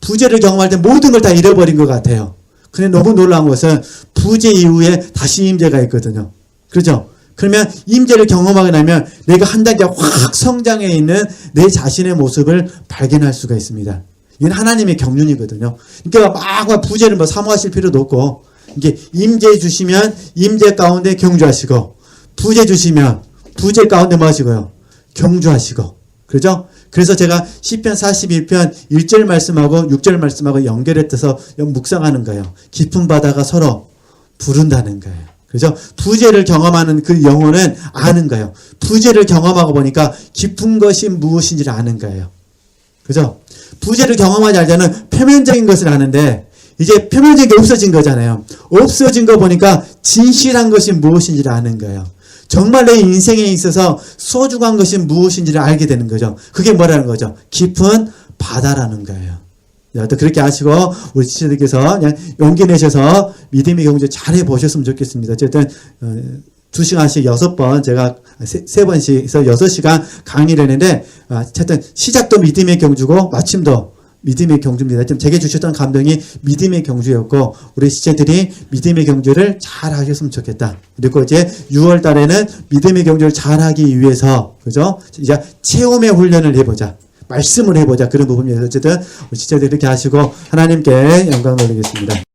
부재를 경험할 때 모든 걸 다 잃어버린 것 같아요. 근데 너무 놀라운 것은 부재 이후에 다시 임재가 있거든요. 그렇죠? 그러면 임재를 경험하게 되면 내가 한 단계 확 성장해 있는 내 자신의 모습을 발견할 수가 있습니다. 이건 하나님의 경륜이거든요. 그러니까 막 부재를 뭐 사모하실 필요도 없고, 이게 임재 주시면 임재 가운데 경주하시고, 부재 주시면 부재 가운데 뭐 하시고요? 경주하시고. 그렇죠? 그래서 제가 시편 41편 1절 말씀하고 6절 말씀하고 연결해서 묵상하는 거예요. 깊은 바다가 서로 부른다는 거예요. 그죠? 부재를 경험하는 그 영혼은 아는 거예요. 부재를 경험하고 보니까 깊은 것이 무엇인지를 아는 거예요. 그죠? 부재를 경험하지 않을 때는 표면적인 것을 아는데, 이제 표면적인 게 없어진 거잖아요. 없어진 거 보니까 진실한 것이 무엇인지를 아는 거예요. 정말 내 인생에 있어서 소중한 것이 무엇인지를 알게 되는 거죠. 그게 뭐라는 거죠? 깊은 바다라는 거예요. 또 그렇게 아시고 우리 지체들께서 그냥 용기 내셔서 믿음의 경주 잘 해보셨으면 좋겠습니다. 어쨌든 2시간씩 6번, 제가 3번씩 해서 6시간 강의를 했는데, 어쨌든 시작도 믿음의 경주고 마침도 믿음의 경주입니다. 지금 제게 주셨던 감동이 믿음의 경주였고, 우리 지체들이 믿음의 경주를 잘 하셨으면 좋겠다. 그리고 이제 6월 달에는 믿음의 경주를 잘 하기 위해서, 그죠? 이제 체험의 훈련을 해보자. 말씀을 해보자. 그런 부분이에요. 어쨌든 우리 지체들 이렇게 하시고 하나님께 영광 돌리겠습니다.